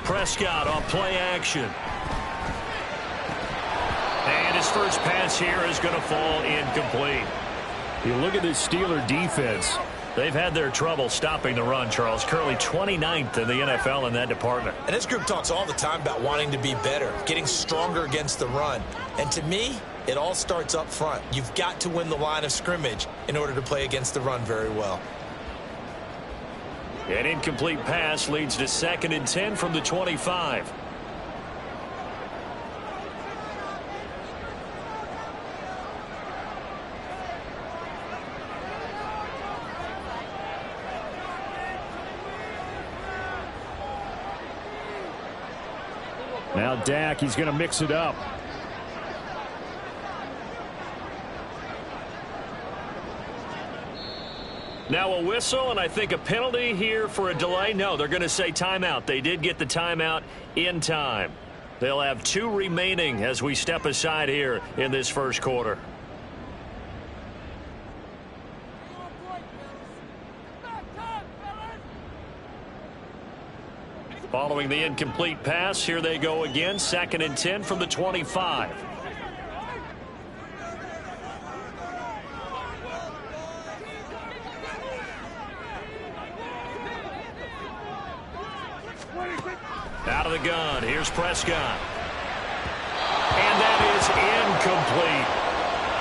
Prescott on play action. And his first pass here is going to fall incomplete. You look at this Steeler defense. They've had their trouble stopping the run, Charles. Currently 29th in the NFL in that department. And this group talks all the time about wanting to be better, getting stronger against the run. And to me, it all starts up front. You've got to win the line of scrimmage in order to play against the run very well. An incomplete pass leads to 2nd and 10 from the 25. Now Dak, he's going to mix it up. Now a whistle, and I think a penalty here for a delay. No, they're going to say timeout. They did get the timeout in time. They'll have 2 remaining as we step aside here in this first quarter. Following the incomplete pass, here they go again. 2nd and 10 from the 25. Out of the gun. Here's Prescott. And that is incomplete.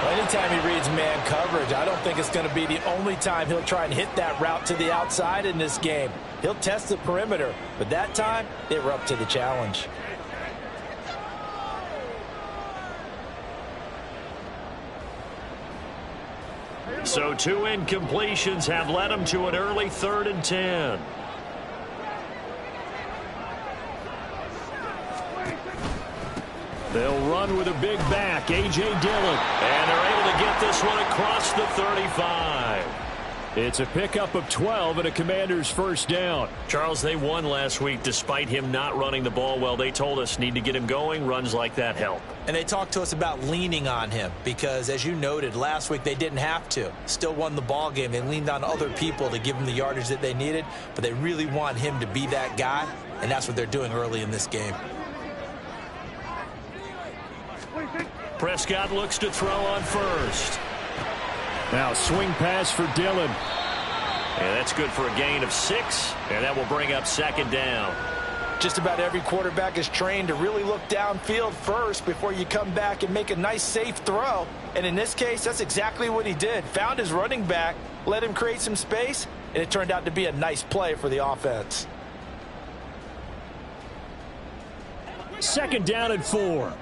Well, anytime he reads man coverage, I don't think it's going to be the only time he'll try and hit that route to the outside in this game. He'll test the perimeter, but that time, they were up to the challenge. So 2 incompletions have led them to an early 3rd and 10. They'll run with a big back, A.J. Dillon. And they're able to get this one across the 35. It's a pickup of 12 and a Commander's first down. Charles, they won last week despite him not running the ball well. They told us need to get him going. Runs like that help. And they talked to us about leaning on him because, as you noted, last week they didn't have to. Still won the ball game. They leaned on other people to give them the yardage that they needed, but they really want him to be that guy, and that's what they're doing early in this game. Prescott looks to throw on first. Now swing pass for Dillon. And that's good for a gain of 6, and that will bring up 2nd down. Just about every quarterback is trained to really look downfield first before you come back and make a nice, safe throw. And in this case, that's exactly what he did. Found his running back, let him create some space, and it turned out to be a nice play for the offense. 2nd down and 4.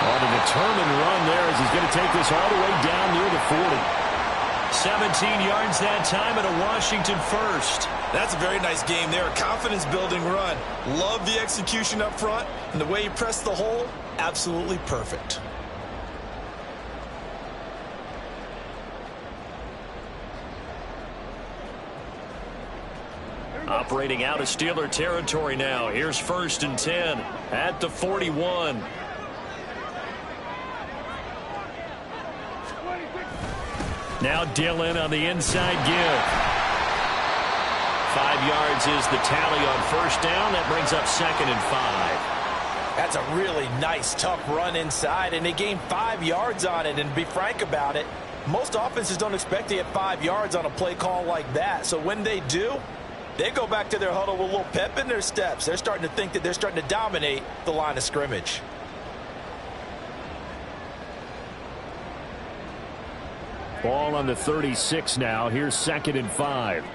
On a determined run there as he's going to take this all the way down near the 40. 17 yards that time and a Washington first. That's a very nice game there. A confidence-building run. Love the execution up front, and the way he pressed the hole, absolutely perfect. Operating out of Steeler territory now. Here's 1st and 10 at the 41. Now Dillon on the inside give. 5 yards is the tally on first down. That brings up 2nd and 5. That's a really nice, tough run inside, and they gained 5 yards on it. And to be frank about it, most offenses don't expect to get 5 yards on a play call like that. So when they do, they go back to their huddle with a little pep in their steps. They're starting to think that they're starting to dominate the line of scrimmage. Ball on the 36 now. Here's 2nd and 5.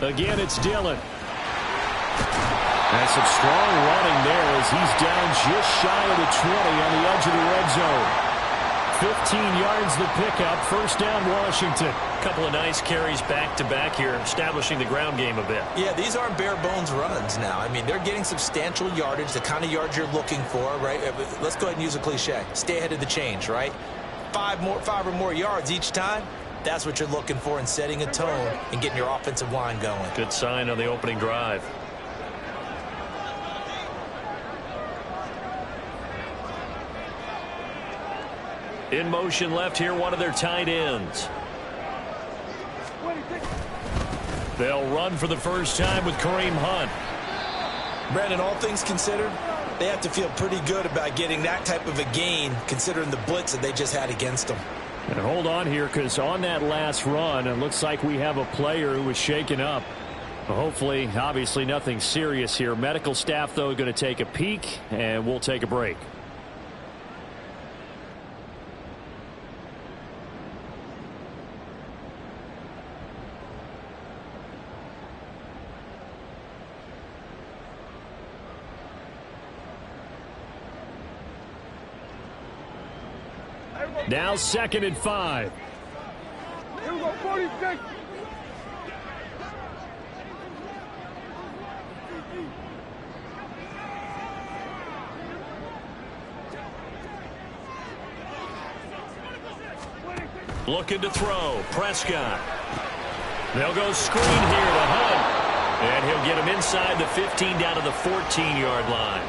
Again, it's Dillon. And some strong running there as he's down just shy of the 20 on the edge of the red zone. 15 yards the pickup. First down, Washington. A couple of nice carries back-to-back here, establishing the ground game a bit. Yeah, these aren't bare-bones runs now. I mean, they're getting substantial yardage, the kind of yards you're looking for, right? Let's go ahead and use a cliche. Stay ahead of the change, right? five or more yards each time, that's what you're looking for in setting a tone and getting your offensive line going. Good sign on the opening drive. In motion left here, one of their tight ends. They'll run for the first time with Kareem Hunt. Brandon, all things considered, they have to feel pretty good about getting that type of a gain considering the blitz that they just had against them. And hold on here, because on that last run, it looks like we have a player who was shaken up. Hopefully, obviously nothing serious here. Medical staff, though, going to take a peek, and we'll take a break. Now 2nd and 5. Here we go, 46. Looking to throw. Prescott. They'll go screen here to Hunt. And he'll get him inside the 15 down to the 14-yard line.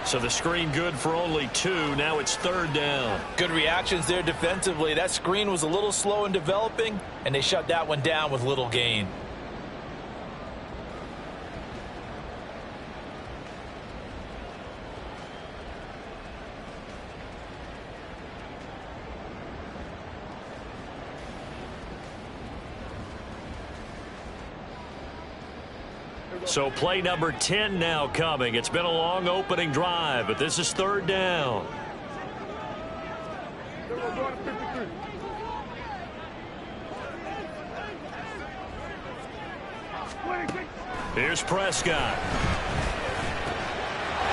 So the screen good for only 2. Now it's 3rd down. Good reactions there defensively. That screen was a little slow in developing, and they shut that one down with little gain. So play number 10 now coming. It's been a long opening drive, but this is 3rd down. Here's Prescott.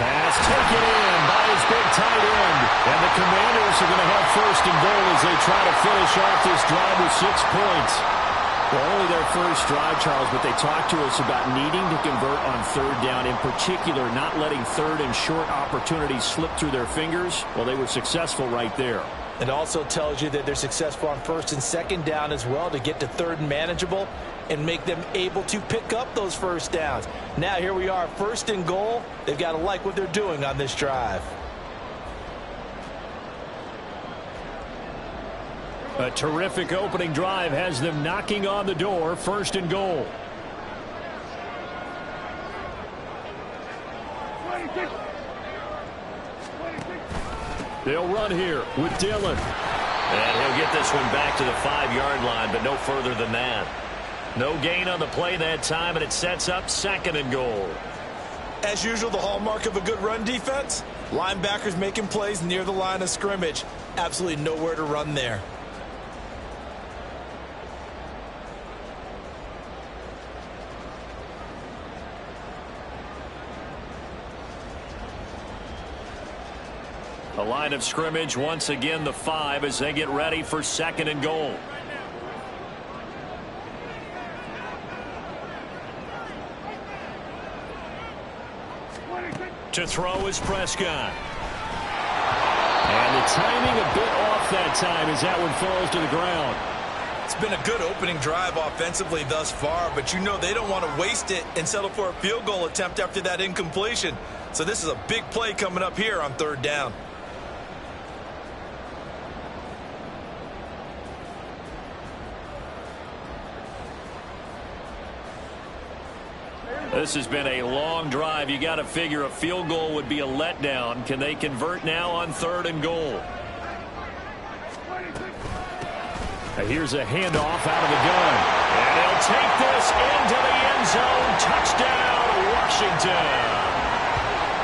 Pass taken in by his big tight end. And the Commanders are going to have 1st and goal as they try to finish off this drive with 6 points. Well, only their first drive, Charles, but they talked to us about needing to convert on 3rd down, in particular not letting 3rd and short opportunities slip through their fingers. Well, they were successful right there. It also tells you that they're successful on 1st and 2nd down as well to get to 3rd and manageable and make them able to pick up those 1st downs. Now here we are, 1st and goal. They've got to like what they're doing on this drive. A terrific opening drive has them knocking on the door. 1st and goal. They'll run here with Dillon. And he'll get this one back to the 5-yard line, but no further than that. No gain on the play that time, and it sets up 2nd and goal. As usual, the hallmark of a good run defense, linebackers making plays near the line of scrimmage. Absolutely nowhere to run there. The line of scrimmage once again the 5 as they get ready for 2nd and goal. To throw is Prescott. And the timing a bit off that time as that one falls to the ground. It's been a good opening drive offensively thus far, but you know they don't want to waste it and settle for a field goal attempt after that incompletion. So this is a big play coming up here on 3rd down. This has been a long drive. You got to figure a field goal would be a letdown. Can they convert now on 3rd and goal? Here's a handoff out of the gun. And he'll take this into the end zone. Touchdown, Washington.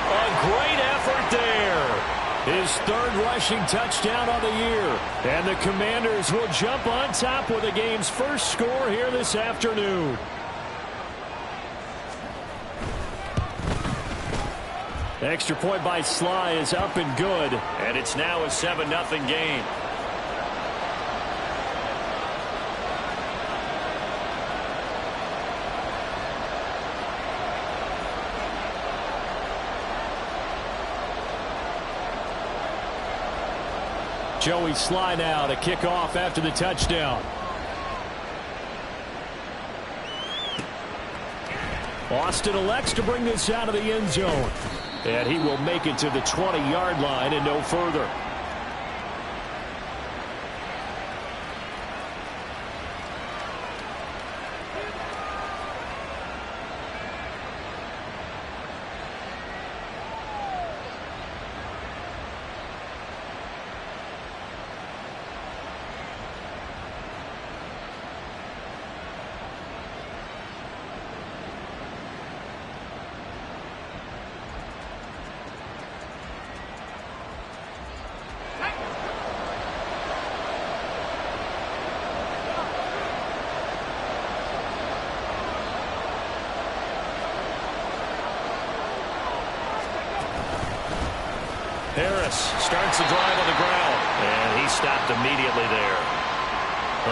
A great effort there. His 3rd rushing touchdown on the year. And the Commanders will jump on top with the game's first score here this afternoon. Extra point by Sly is up and good. And it's now a 7-0 game. Joey Slye now to kick off after the touchdown. Austin elects to bring this out of the end zone. And he will make it to the 20-yard line and no further. Harris starts the drive on the ground, and he stopped immediately there.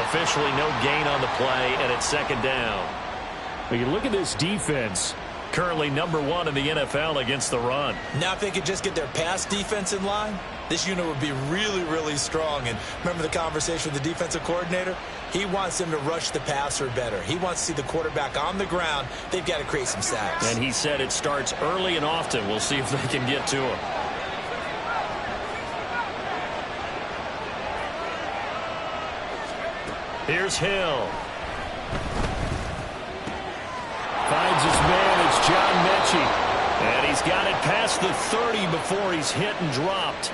Officially no gain on the play, and it's second down. Well, you look at this defense. Currently #1 in the NFL against the run. Now if they could just get their pass defense in line, this unit would be really, really strong. And remember the conversation with the defensive coordinator? He wants them to rush the passer better. He wants to see the quarterback on the ground. They've got to create some sacks. And he said it starts early and often. We'll see if they can get to him. Here's Hill. Finds his man. It's John Mechie. And he's got it past the 30 before he's hit and dropped.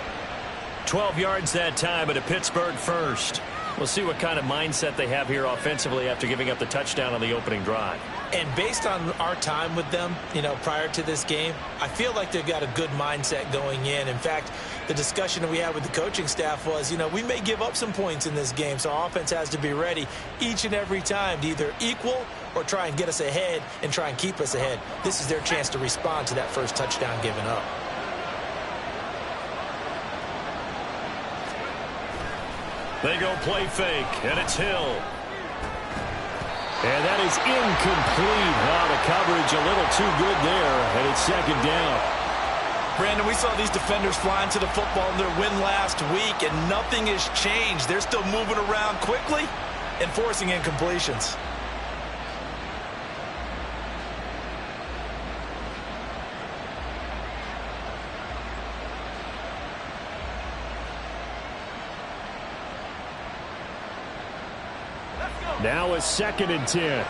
12 yards that time, but a Pittsburgh first. We'll see what kind of mindset they have here offensively after giving up the touchdown on the opening drive. And based on our time with them, prior to this game, I feel like they've got a good mindset going in. In fact, the discussion that we had with the coaching staff was, we may give up some points in this game, so our offense has to be ready each and every time to either equal or try and get us ahead and try and keep us ahead. This is their chance to respond to that first touchdown given up. They go play fake, and it's Hill. And that is incomplete. The coverage a little too good there, and it's second down. Brandon, we saw these defenders flying to the football in their win last week, and nothing has changed. They're still moving around quickly and forcing incompletions. Now a 2nd and 10.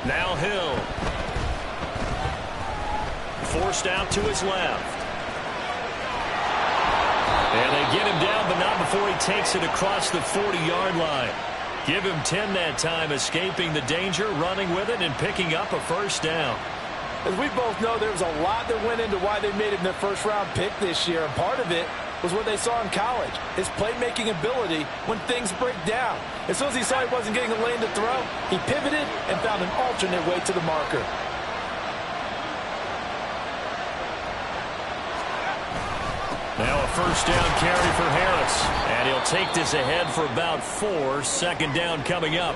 Now Hill. Forced out to his left. And they get him down, but not before he takes it across the 40-yard line. Give him 10 that time, escaping the danger, running with it, and picking up a first down. As we both know, there was a lot that went into why they made him their first-round pick this year, and part of it was what they saw in college, his playmaking ability when things break down. As soon as he saw he wasn't getting a lane to throw, he pivoted and found an alternate way to the marker. Now a first down carry for Harris, and he'll take this ahead for about 4. Second down coming up.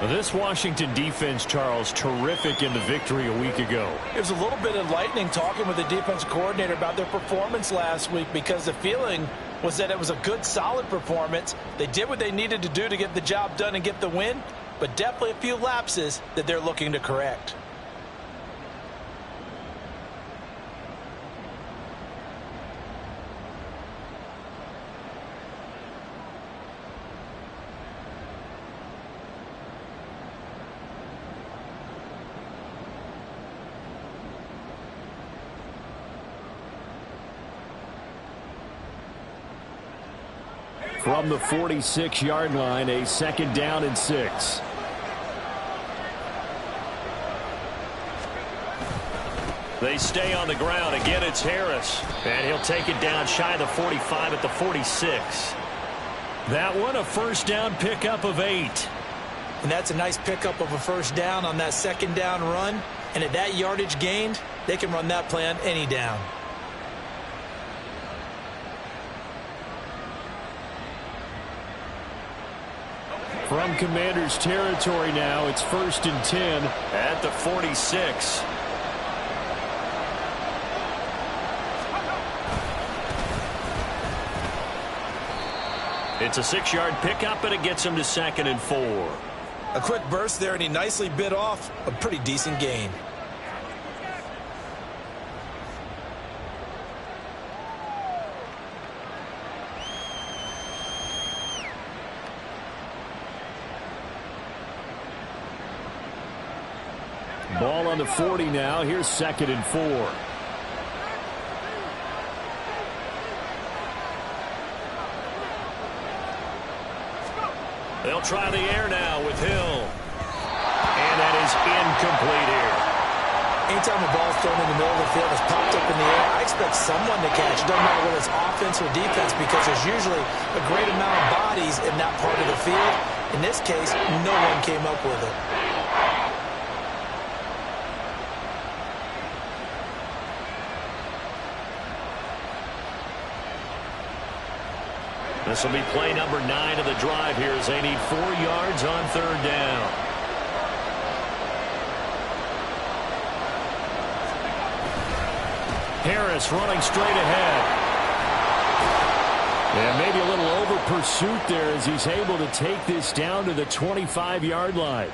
This Washington defense, Charles, terrific in the victory a week ago. It was a little bit enlightening talking with the defensive coordinator about their performance last week, because the feeling was that it was a good, solid performance. They did what they needed to do to get the job done and get the win, but definitely a few lapses that they're looking to correct. From the 46-yard line, a 2nd down and 6. They stay on the ground. Again, it's Harris. And he'll take it down shy of the 45 at the 46. That one, a first down pickup of 8. And that's a nice pickup of a first down on that second down run. And at that yardage gained, they can run that play on any down. From Commanders territory now, it's 1st and 10. At the 46. It's a 6-yard pickup, and it gets him to 2nd and 4. A quick burst there, and he nicely bit off a pretty decent gain. Ball on the 40 now. Here's 2nd and 4. They'll try the air now with Hill. And that is incomplete here. Anytime the ball's thrown in the middle of the field, it's popped up in the air, I expect someone to catch. It doesn't matter whether it's offense or defense, because there's usually a great amount of bodies in that part of the field. In this case, no one came up with it. This will be play number 9 of the drive here as they need 4 yards on 3rd down. Harris running straight ahead. And maybe a little over pursuit there as he's able to take this down to the 25-yard line.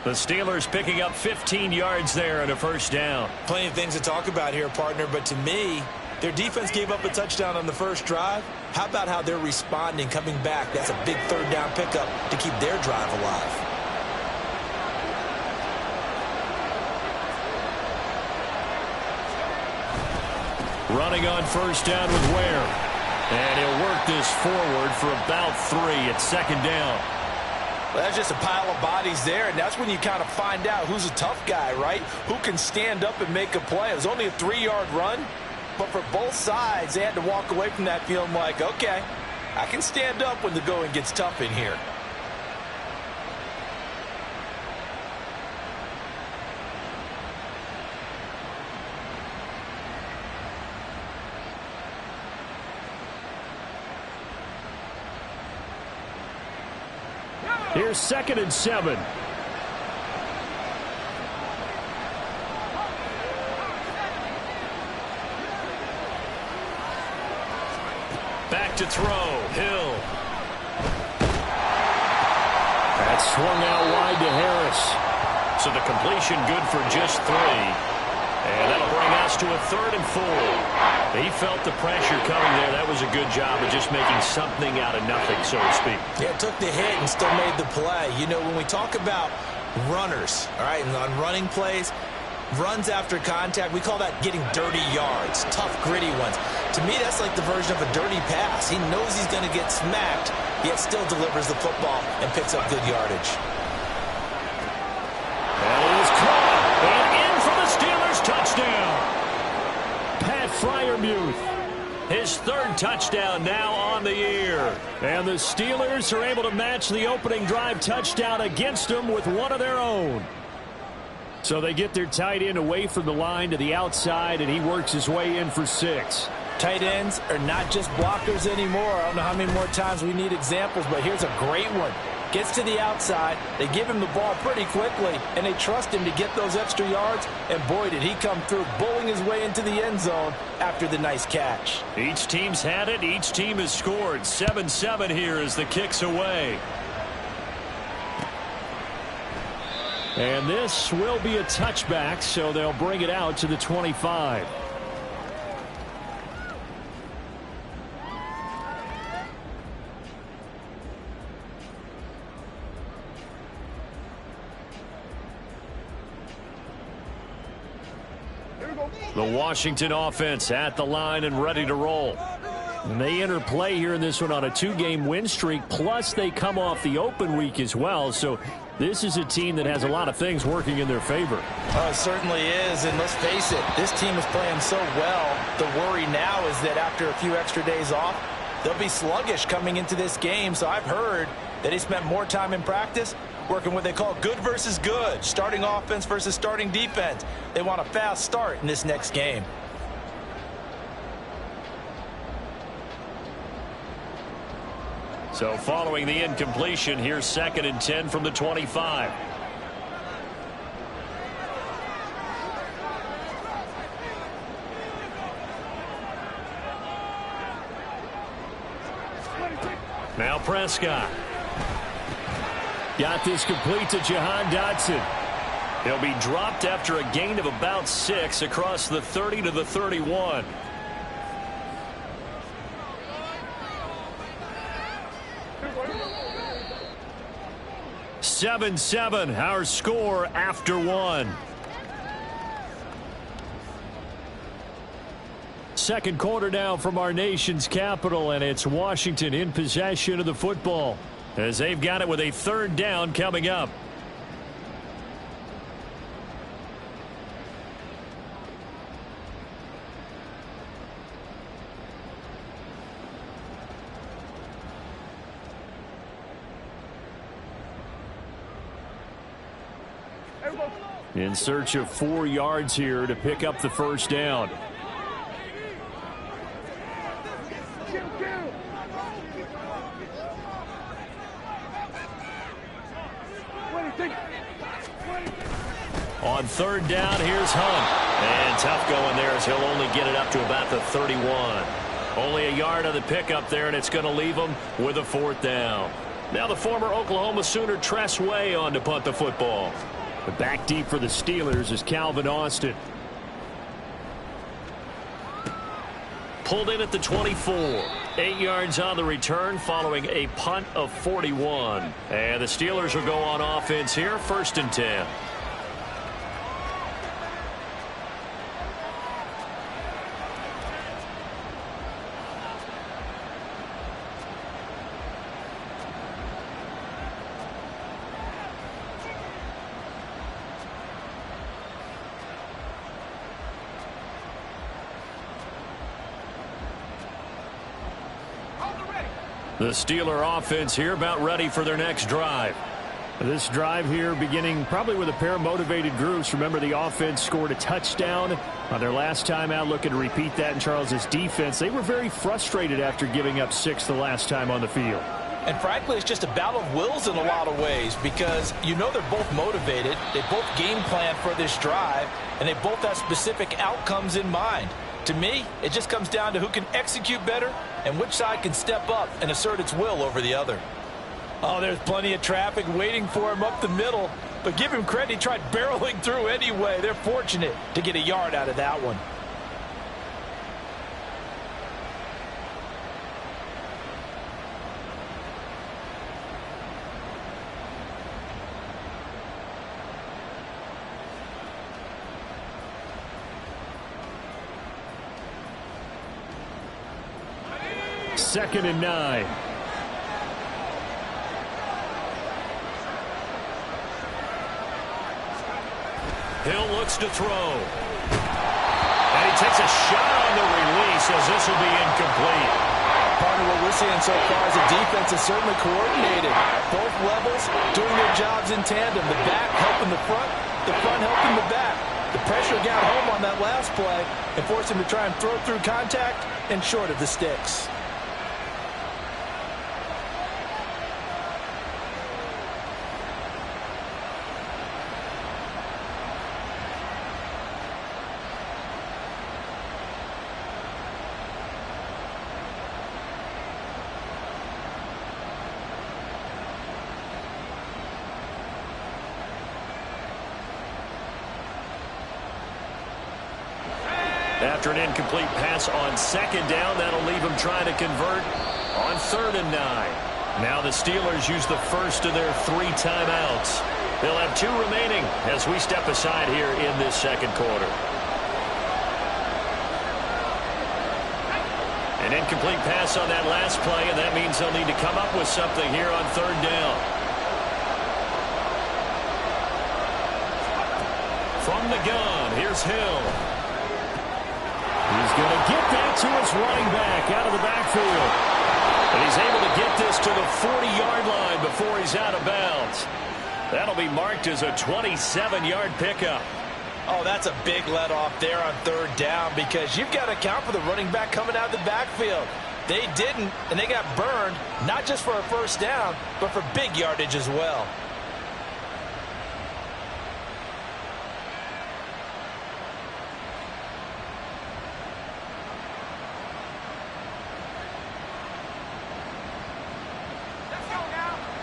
The Steelers picking up 15 yards there and a 1st down. Plenty of things to talk about here, partner, but to me, their defense gave up a touchdown on the first drive. How about how they're responding, coming back? That's a big 3rd down pickup to keep their drive alive. Running on 1st down with Ware. And he'll work this forward for about 3 at 2nd down. Well, that's just a pile of bodies there, and that's when you kind of find out who's a tough guy, right? Who can stand up and make a play. It was only a 3-yard run, but for both sides, they had to walk away from that feeling like, okay, I can stand up when the going gets tough in here. Here's 2nd and 7. Back to throw. Hill. That swung out wide to Harris. So the completion good for just 3. And that'll bring us to a 3rd and 4. He felt the pressure coming there. That was a good job of just making something out of nothing, so to speak. Yeah, took the hit and still made the play. You know, when we talk about runners, all right, and on running plays, runs after contact, we call that getting dirty yards, tough, gritty ones. To me, that's like the version of a dirty pass. He knows he's going to get smacked, yet still delivers the football and picks up good yardage. And it is caught. And in for the Steelers touchdown. Pat Freiermuth. His 3rd touchdown now on the year. And the Steelers are able to match the opening drive touchdown against them with one of their own. So they get their tight end away from the line to the outside, and he works his way in for 6. Tight ends are not just blockers anymore. I don't know how many more times we need examples, but here's a great one. Gets to the outside, they give him the ball pretty quickly, and they trust him to get those extra yards, and boy, did he come through, bowling his way into the end zone after the nice catch. Each team's had it. Each team has scored. 7-7 here as the kick's away. And this will be a touchback, so they'll bring it out to the 25. The Washington offense at the line and ready to roll. And they enter play here in this one on a 2-game win streak, plus they come off the open week as well. So this is a team that has a lot of things working in their favor. Oh, it certainly is, and let's face it, this team is playing so well. The worry now is that after a few extra days off, they'll be sluggish coming into this game. So I've heard that he spent more time in practice working what they call good versus good, starting offense versus starting defense. They want a fast start in this next game. So following the incompletion, here's 2nd and 10 from the 25. Now Prescott. Got this complete to Jahan Dotson. He'll be dropped after a gain of about 6 across the 30 to the 31. 7-7, our score after 1. Second quarter now from our nation's capital, and it's Washington in possession of the football, as they've got it with a third down coming up. In search of 4 yards here to pick up the first down. On third down, here's Hunt. And tough going there as he'll only get it up to about the 31. Only a yard on the pickup there, and it's going to leave him with a fourth down. Now the former Oklahoma Sooner Tress Way on to punt the football. The back deep for the Steelers is Calvin Austin. Pulled in at the 24. 8 yards on the return following a punt of 41. And the Steelers will go on offense here, 1st and 10. The Steeler offense here about ready for their next drive. This drive here beginning probably with a pair of motivated groups. Remember, the offense scored a touchdown on their last time out. Looking to repeat that in Charles's defense. They were very frustrated after giving up 6 the last time on the field. And frankly, it's just a battle of wills in a lot of ways because you know they're both motivated. They both game plan for this drive, and they both have specific outcomes in mind. To me, it just comes down to who can execute better and which side can step up and assert its will over the other. Oh, there's plenty of traffic waiting for him up the middle. But give him credit, he tried barreling through anyway. They're fortunate to get a yard out of that one. Second and 9. Hill looks to throw. And he takes a shot on the release as this will be incomplete. Part of what we're seeing so far is the defense is certainly coordinated. Both levels doing their jobs in tandem. The back helping the front helping the back. The pressure got home on that last play and forced him to try and throw through contact and short of the sticks. After an incomplete pass on second down, that'll leave him trying to convert on 3rd and 9. Now the Steelers use the first of their 3 timeouts. They'll have 2 remaining as we step aside here in this second quarter. An incomplete pass on that last play, and that means they'll need to come up with something here on 3rd down. From the gun, here's Hill. He's going to get that to his running back out of the backfield. And he's able to get this to the 40-yard line before he's out of bounds. That'll be marked as a 27-yard pickup. Oh, that's a big let off there on 3rd down because you've got to account for the running back coming out of the backfield. They didn't, and they got burned, not just for a first down, but for big yardage as well.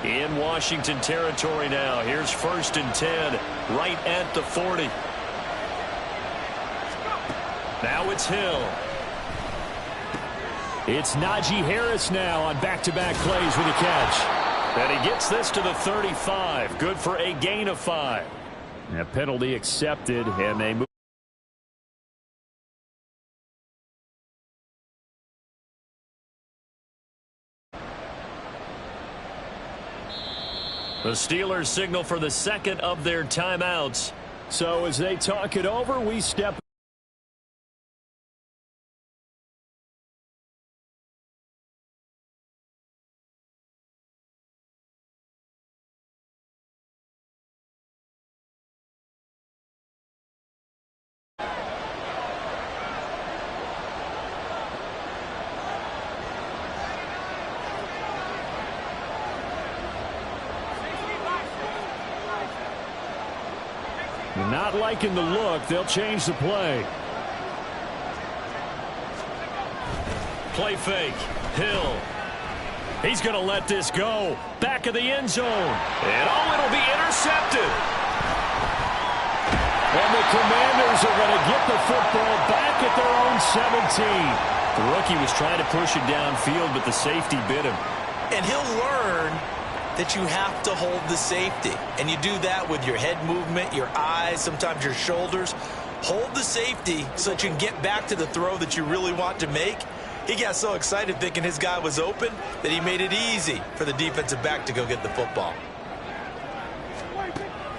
In Washington territory now. Here's 1st and 10, right at the 40. Now it's Hill. It's Najee Harris now on back-to-back plays with a catch. And he gets this to the 35. Good for a gain of 5. A penalty accepted, and they move. The Steelers signal for the second of their timeouts. So as they talk it over, we step. Not liking the look. They'll change the play. Play fake. Hill. He's going to let this go. Back of the end zone. And it'll be intercepted. And the Commanders are going to get the football back at their own 17. The rookie was trying to push it downfield, but the safety bit him. And he'll learn that you have to hold the safety. And you do that with your head movement, your eyes, sometimes your shoulders. Hold the safety so that you can get back to the throw that you really want to make. He got so excited thinking his guy was open that he made it easy for the defensive back to go get the football.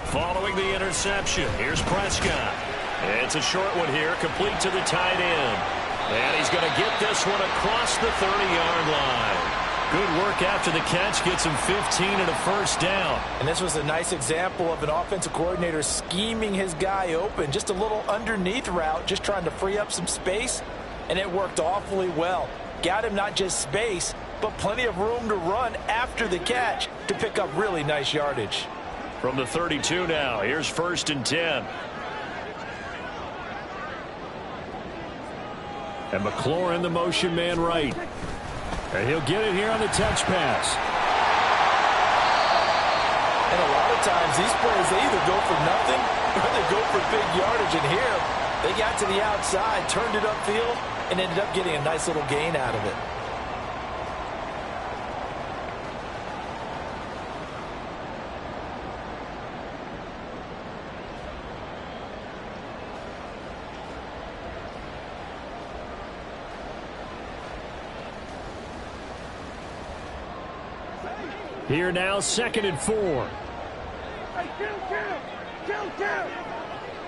Following the interception, here's Prescott. It's a short one here, complete to the tight end. And he's going to get this one across the 30-yard line. Good work after the catch, gets him 15 and a first down. And this was a nice example of an offensive coordinator scheming his guy open. Just a little underneath route, just trying to free up some space, and it worked awfully well. Got him not just space, but plenty of room to run after the catch to pick up really nice yardage. From the 32 now, here's 1st and 10. And McLaurin, the motion man right. And he'll get it here on the touch pass. And a lot of times these plays, they either go for nothing or they go for big yardage. And here, they got to the outside, turned it upfield, and ended up getting a nice little gain out of it. Here now, 2nd and 4. Hey, kill.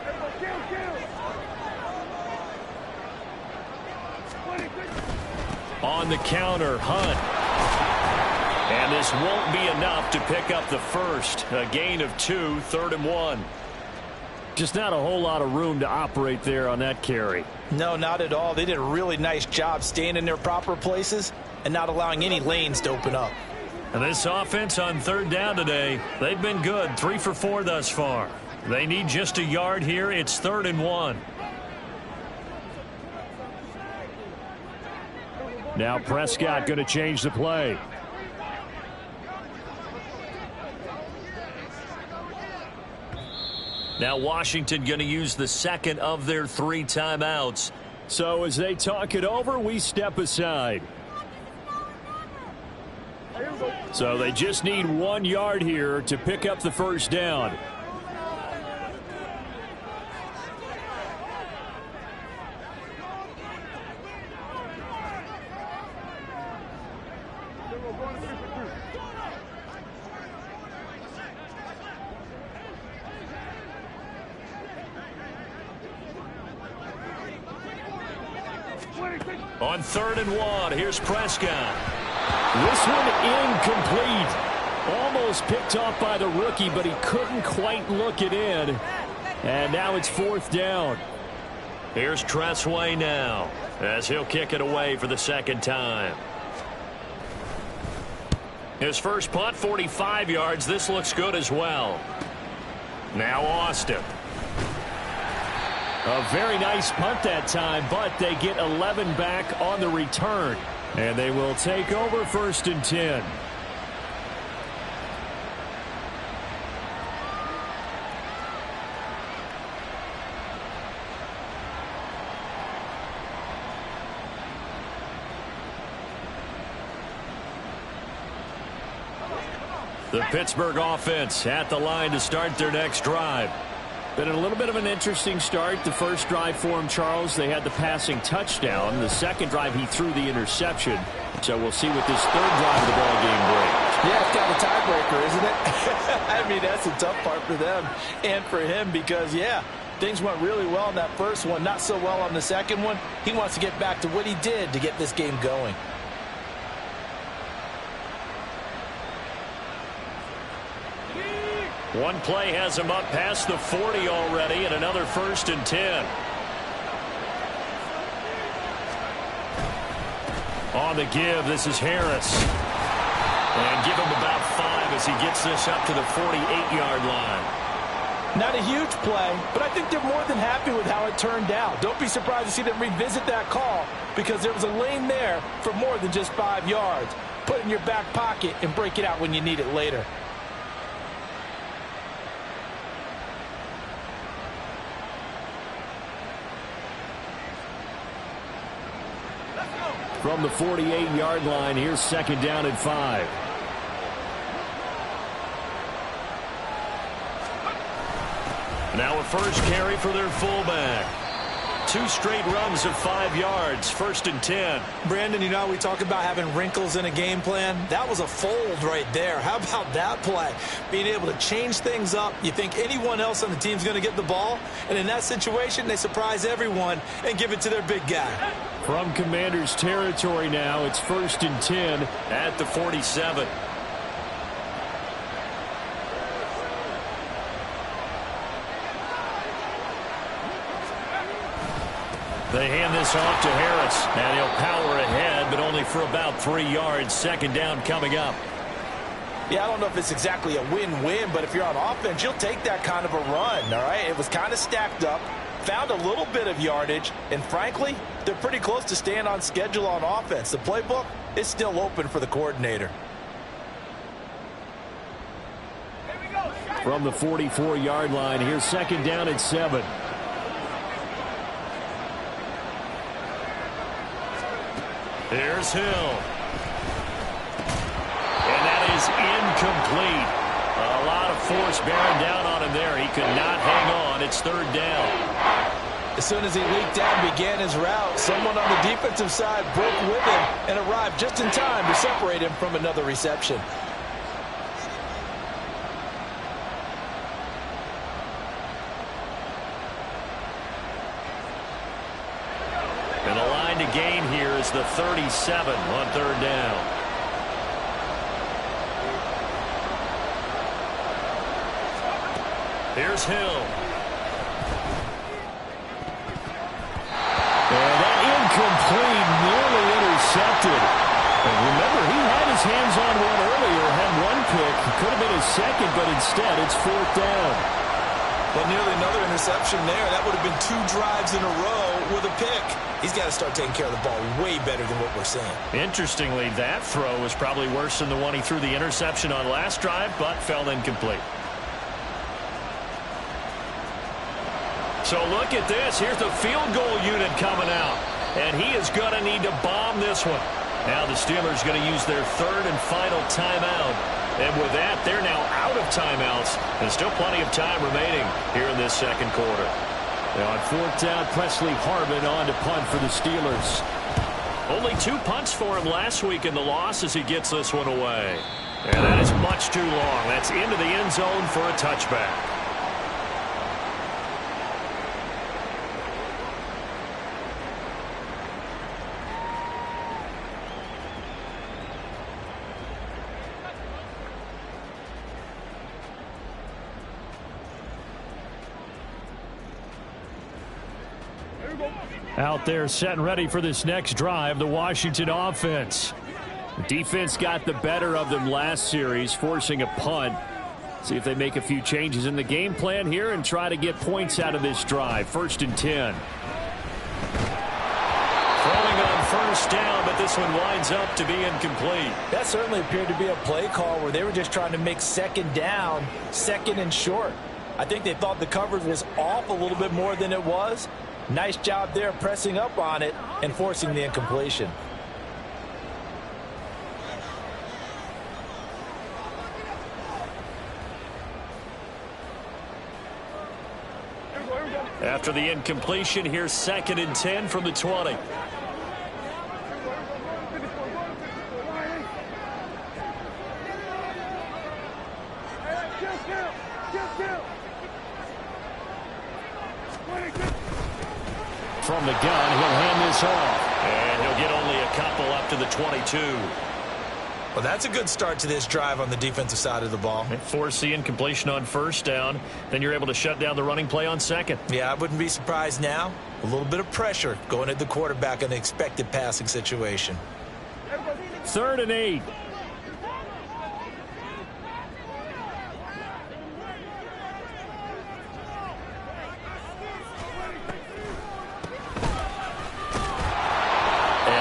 Everybody kill. On the counter, Hunt. And this won't be enough to pick up the first. A gain of 2, 3rd and 1. Just not a whole lot of room to operate there on that carry. No, not at all. They did a really nice job staying in their proper places and not allowing any lanes to open up. And this offense on 3rd down today, they've been good. 3 for 4 thus far. They need just a yard here. It's 3rd and 1. Now Prescott going to change the play. Now Washington going to use the second of their 3 timeouts. So as they talk it over, we step aside. So they just need 1 yard here to pick up the first down. On 3rd and 1, here's Prescott. This one incomplete. Almost picked off by the rookie, but he couldn't quite look it in. And now it's 4th down. Here's Tressway now as he'll kick it away for the 2nd time. His first punt, 45 yards. This looks good as well. Now Austin. A very nice punt that time, but they get 11 back on the return. And they will take over 1st and 10. The Pittsburgh offense at the line to start their next drive. Been a little bit of an interesting start. The first drive for him, Charles, they had the passing touchdown. The second drive, he threw the interception. So we'll see what this third drive of the ball game brings. Yeah, it's kind of a tiebreaker, isn't it? I mean, that's the tough part for them and for him because, yeah, things went really well in that first one, not so well on the second one. He wants to get back to what he did to get this game going. One play has him up past the 40 already, and another 1st and 10. On the give, this is Harris. And give him about 5 as he gets this up to the 48-yard line. Not a huge play, but I think they're more than happy with how it turned out. Don't be surprised to see them revisit that call because there was a lane there for more than just 5 yards. Put it in your back pocket and break it out when you need it later. From the 48-yard line, here's 2nd down and 5. Now a first carry for their fullback. 2 straight runs of 5 yards, 1st and 10. Brandon, you know, we talk about having wrinkles in a game plan. That was a fold right there. How about that play? Being able to change things up. You think anyone else on the team's going to get the ball, and in that situation, they surprise everyone and give it to their big guy. From Commanders territory now, it's 1st and 10 at the 47. They hand this off to Harris, and he'll power ahead, but only for about 3 yards. 2nd down coming up. Yeah, I don't know if it's exactly a win-win, but if you're on offense, you'll take that kind of a run, all right? It was kind of stacked up, found a little bit of yardage, and frankly, they're pretty close to staying on schedule on offense. The playbook is still open for the coordinator. From the 44-yard line, here's 2nd down and 7. Here's Hill. And that is incomplete. A lot of force bearing down on him there. He could not hang on. It's 3rd down. As soon as he leaked out and began his route, someone on the defensive side broke with him and arrived just in time to separate him from another reception. And the line to gain here is the 37 on 3rd down. Here's Hill. And that incomplete, nearly intercepted. And remember, he had his hands on one earlier, had one pick. Could have been his second, but instead it's 4th down. Well, nearly another interception there. That would have been 2 drives in a row with a pick. He's got to start taking care of the ball way better than what we're seeing. Interestingly, that throw was probably worse than the one he threw the interception on last drive, but fell incomplete. So look at this. Here's the field goal unit coming out. And he is going to need to bomb this one. Now the Steelers going to use their 3rd and final timeout. And with that, they're now out of timeouts. And still plenty of time remaining here in this 2nd quarter. Now on 4th down, Presley Harvin on to punt for the Steelers. Only 2 punts for him last week in the loss as he gets this one away. And that is much too long. That's into the end zone for a touchback. Out there set and ready for this next drive, the Washington offense. The defense got the better of them last series, forcing a punt. See if they make a few changes in the game plan here and try to get points out of this drive. 1st and 10. Throwing on 1st down, but this one winds up to be incomplete. That certainly appeared to be a play call where they were just trying to make 2nd down, 2nd and short. I think they thought the coverage was off a little bit more than it was. Nice job there pressing up on it and forcing the incompletion. After the incompletion, here's 2nd and 10 from the 20. From the gun, he'll hand this off. And he'll get only a couple up to the 22. Well, that's a good start to this drive on the defensive side of the ball. Force the incompletion on 1st down. Then you're able to shut down the running play on 2nd. Yeah, I wouldn't be surprised now. A little bit of pressure going at the quarterback in an expected passing situation. 3rd and 8.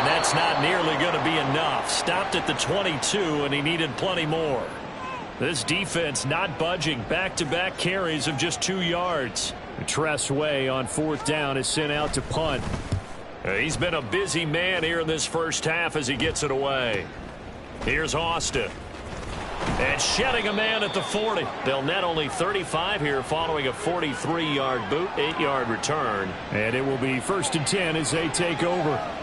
That's not nearly going to be enough. Stopped at the 22, and he needed plenty more. This defense not budging. Back-to-back carries of just 2 yards. Tress Way on 4th down is sent out to punt. He's been a busy man here in this first half as he gets it away. Here's Austin. And shedding a man at the 40. They'll net only 35 here following a 43-yard boot, 8-yard return. And it will be 1st and 10 as they take over.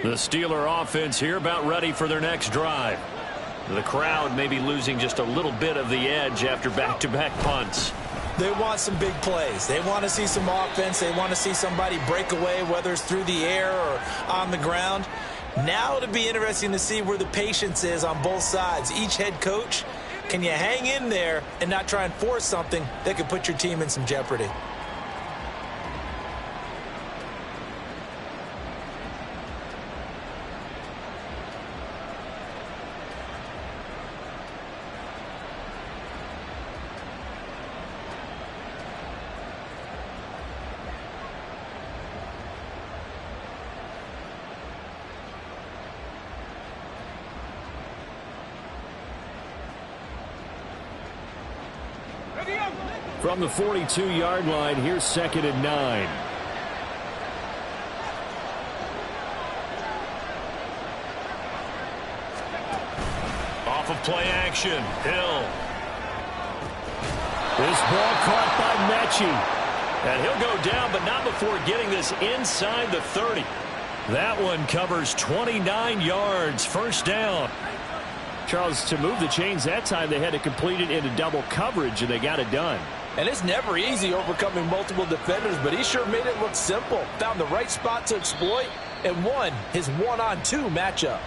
The Steeler offense here about ready for their next drive. The crowd may be losing just a little bit of the edge after back-to-back punts. They want some big plays. They want to see some offense. They want to see somebody break away, whether it's through the air or on the ground. Now it'll be interesting to see where the patience is on both sides. Each head coach, can you hang in there and not try and force something that could put your team in some jeopardy? From the 42-yard line, here's 2nd and 9. Off of play action, Hill. This ball caught by Mechie. And he'll go down, but not before getting this inside the 30. That one covers 29 yards, 1st down. Charles, to move the chains that time, they had to complete it into double coverage, and they got it done. And it's never easy overcoming multiple defenders, but he sure made it look simple. Found the right spot to exploit and won his 1-on-2 matchup.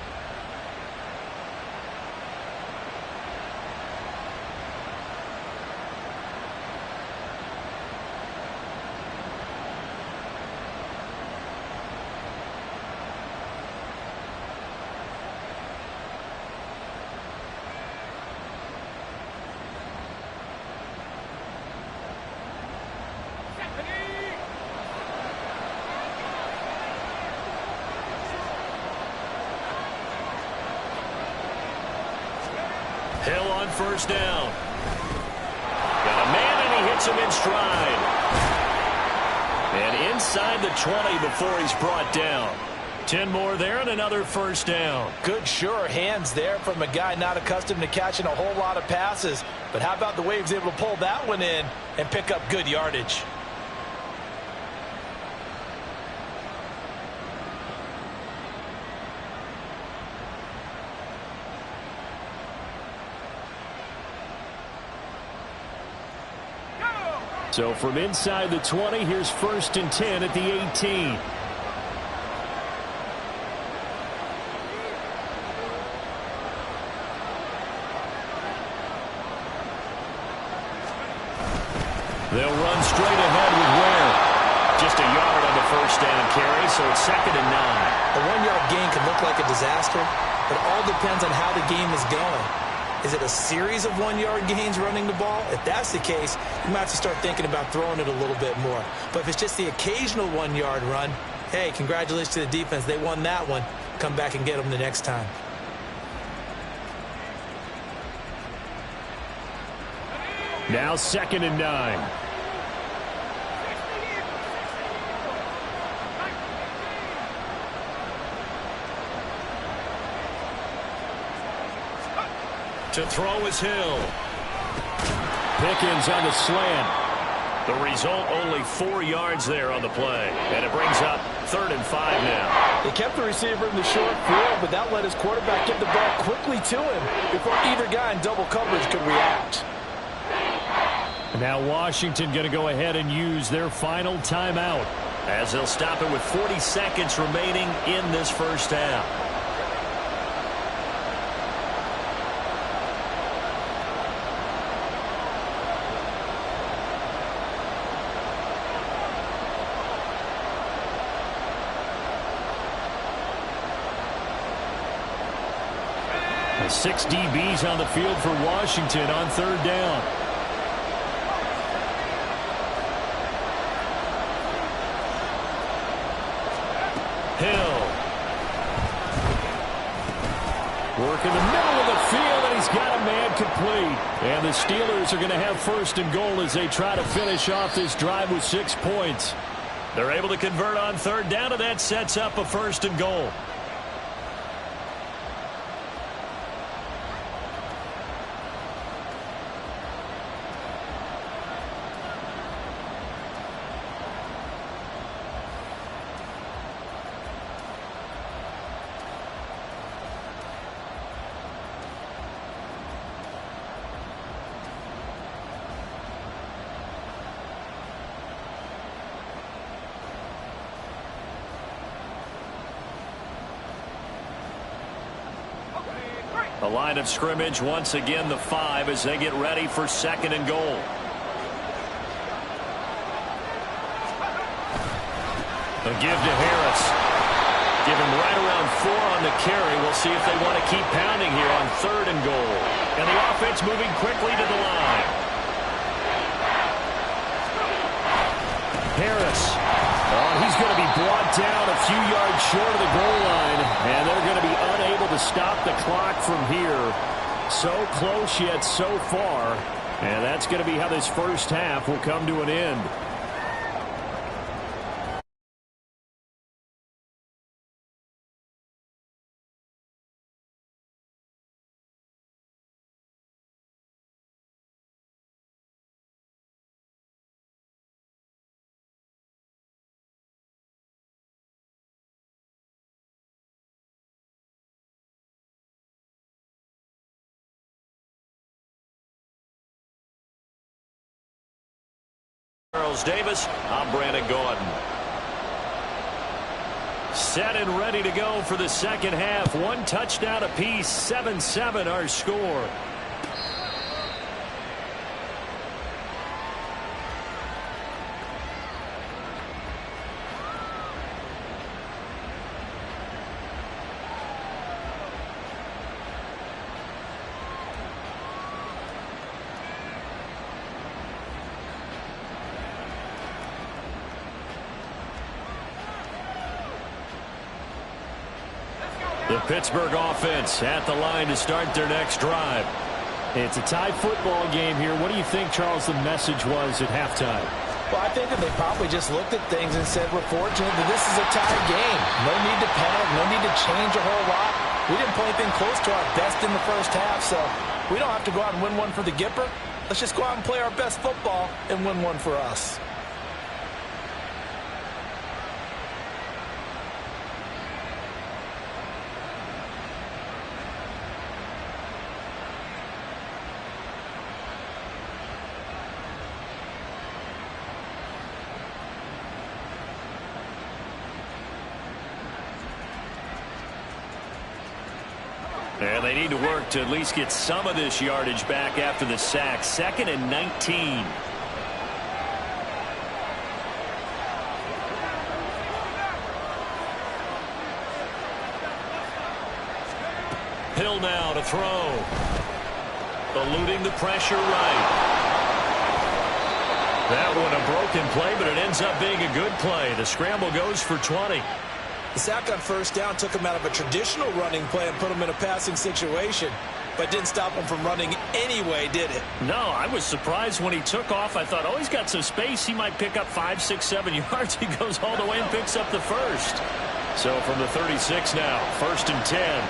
Hill on 1st down. Got a man, and he hits him in stride. And inside the 20 before he's brought down. 10 more there and another 1st down. Good, sure hands there from a guy not accustomed to catching a whole lot of passes. But how about the way he was able to pull that one in and pick up good yardage? So from inside the 20, here's 1st and 10 at the 18. They'll run straight ahead with Ware. Just a yard on the 1st down carry, so it's 2nd and 9. A 1-yard gain can look like a disaster, but it all depends on how the game is going. Is it a series of 1-yard gains running the ball? If that's the case, you might have to start thinking about throwing it a little bit more. But if it's just the occasional 1-yard run, hey, congratulations to the defense. They won that one. Come back and get them the next time. Now 2nd and 9. To throw is Hill. Pickens on the slant. The result, only 4 yards there on the play. And it brings up 3rd and 5 now. They kept the receiver in the short field, but that let his quarterback get the ball quickly to him before either guy in double coverage could react. And now Washington going to go ahead and use their final timeout, as they'll stop it with 40 seconds remaining in this first half. The 6 DBs on the field for Washington on 3rd down. Hill. Work in the middle of the field, and he's got a man complete. And the Steelers are going to have 1st and goal as they try to finish off this drive with 6 points. They're able to convert on 3rd down, and that sets up a 1st and goal. The line of scrimmage once again the 5 as they get ready for 2nd and goal. A give to Harris. Give him right around 4 on the carry. We'll see if they want to keep pounding here on 3rd and goal. And the offense moving quickly to the line. Harris. Oh, he's going to be brought down a few yards short of the goal line, and they're going to be unable to stop the clock from here. So close yet so far, and that's going to be how this first half will come to an end. Charles Davis, I'm Brandon Gordon. Set and ready to go for the 2nd half. 1 touchdown apiece, 7-7 our score. The Pittsburgh offense at the line to start their next drive. It's a tie football game here. What do you think, Charles, the message was at halftime? Well, I think that they probably just looked at things and said, we're fortunate that this is a tie game. No need to panic. No need to change a whole lot. We didn't play anything close to our best in the first half, so we don't have to go out and win one for the Gipper. Let's just go out and play our best football and win one for us. And they need to work to at least get some of this yardage back after the sack. 2nd and 19. Hill now to throw. Eluding the pressure right. That one a broken play, but it ends up being a good play. The scramble goes for 20. The sack on 1st down took him out of a traditional running play and put him in a passing situation. but didn't stop him from running anyway, did it? No, I was surprised when he took off. I thought, oh, he's got some space. He might pick up 5, 6, 7 yards. He goes all the way and picks up the first. So from the 36 now, 1st and 10.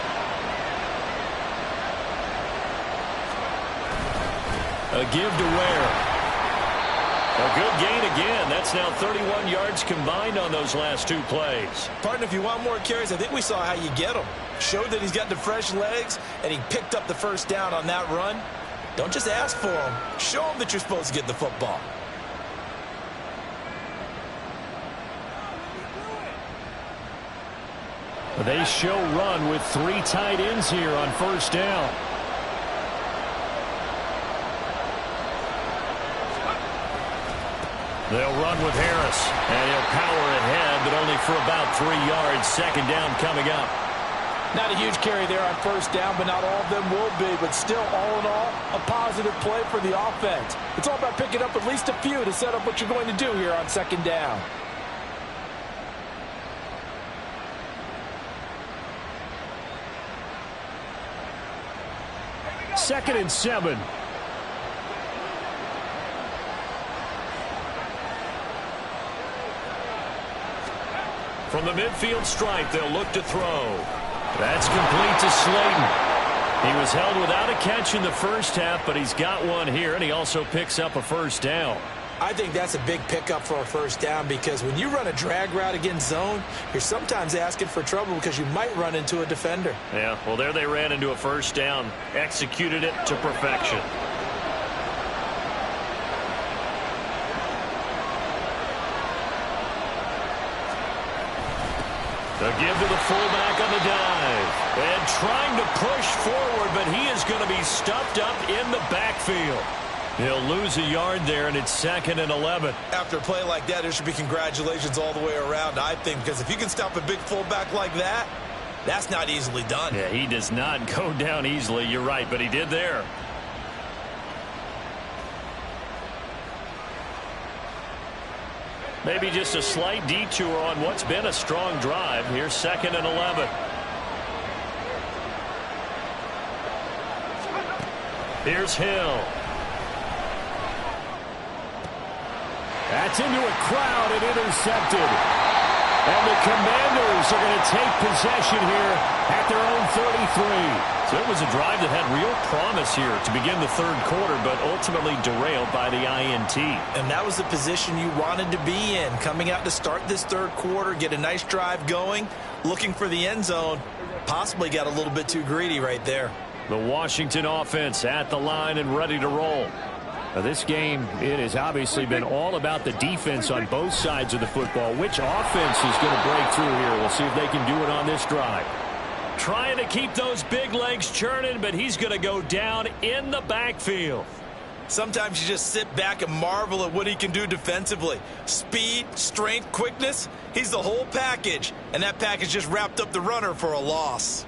A give to Ware. A good gain again. That's now 31 yards combined on those last 2 plays. Partner, if you want more carries, I think we saw how you get them. Showed that he's got the fresh legs, and he picked up the first down on that run. Don't just ask for him. Show him that you're supposed to get the football. They show run with 3 tight ends here on 1st down. They'll run with Harris, and he'll power ahead, but only for about 3 yards. 2nd down coming up. Not a huge carry there on 1st down, but not all of them will be. But still, all in all, a positive play for the offense. It's all about picking up at least a few to set up what you're going to do here on 2nd down. Second and 7. From the midfield stripe, they'll look to throw. That's complete to Slayton. He was held without a catch in the first half, but he's got one here, and he also picks up a 1st down. I think that's a big pickup for a 1st down, because when you run a drag route against zone, you're sometimes asking for trouble because you might run into a defender. Yeah, well, there they ran into a 1st down. Executed it to perfection. The give to the fullback on the dive. And trying to push forward, but he is going to be stuffed up in the backfield. He'll lose a yard there, and it's 2nd and 11. After a play like that, there should be congratulations all the way around, I think, because if you can stop a big fullback like that, that's not easily done. Yeah, he does not go down easily. You're right, but he did there. Maybe just a slight detour on what's been a strong drive. Here's 2nd and 11. Here's Hill. That's into a crowd and intercepted. And the Commanders are going to take possession here at their own 33. So it was a drive that had real promise here to begin the 3rd quarter, but ultimately derailed by the INT. And that was the position you wanted to be in, coming out to start this 3rd quarter, get a nice drive going, looking for the end zone. Possibly got a little bit too greedy right there. The Washington offense at the line and ready to roll. Now this game, it has obviously been all about the defense on both sides of the football. Which offense is going to break through here? We'll see if they can do it on this drive. Trying to keep those big legs churning, but he's going to go down in the backfield. Sometimes you just sit back and marvel at what he can do defensively. Speed, strength, quickness, he's the whole package. And that package just wrapped up the runner for a loss.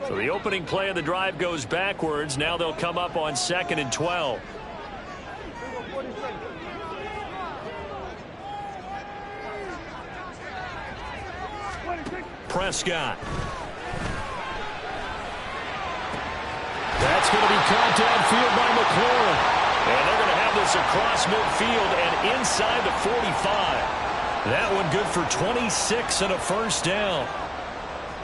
So the opening play of the drive goes backwards. Now they'll come up on 2nd and 12. Prescott. That's going to be caught downfield by McLaurin. And they're going to have this across midfield and inside the 45. That one good for 26 and a 1st down.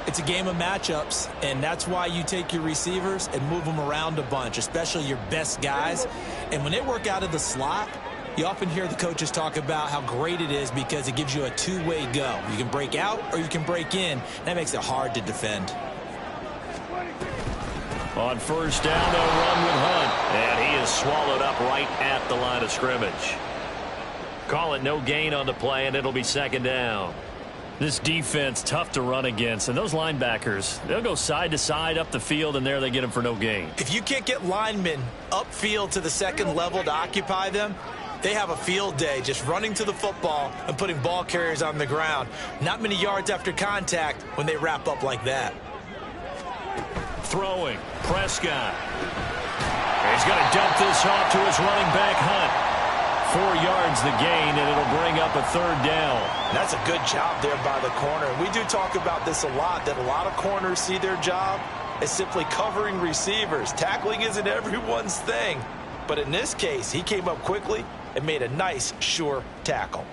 It's a game of matchups, and that's why you take your receivers and move them around a bunch, especially your best guys. And when they work out of the slot, you often hear the coaches talk about how great it is because it gives you a two-way go. You can break out or you can break in. That makes it hard to defend. On 1st down, they'll run with Hunt. And he is swallowed up right at the line of scrimmage. Call it no gain on the play, and it'll be 2nd down. This defense, tough to run against. And those linebackers, they'll go side to side up the field, and there they get them for no gain. If you can't get linemen upfield to the second level to occupy them, they have a field day just running to the football and putting ball carriers on the ground. Not many yards after contact when they wrap up like that. Throwing, Prescott. He's going to dump this off to his running back, Hunt. 4 yards the gain, and it'll bring up a 3rd down. That's a good job there by the corner. We do talk about this a lot, that a lot of corners see their job is simply covering receivers. Tackling isn't everyone's thing. But in this case, he came up quickly and made a nice, sure tackle.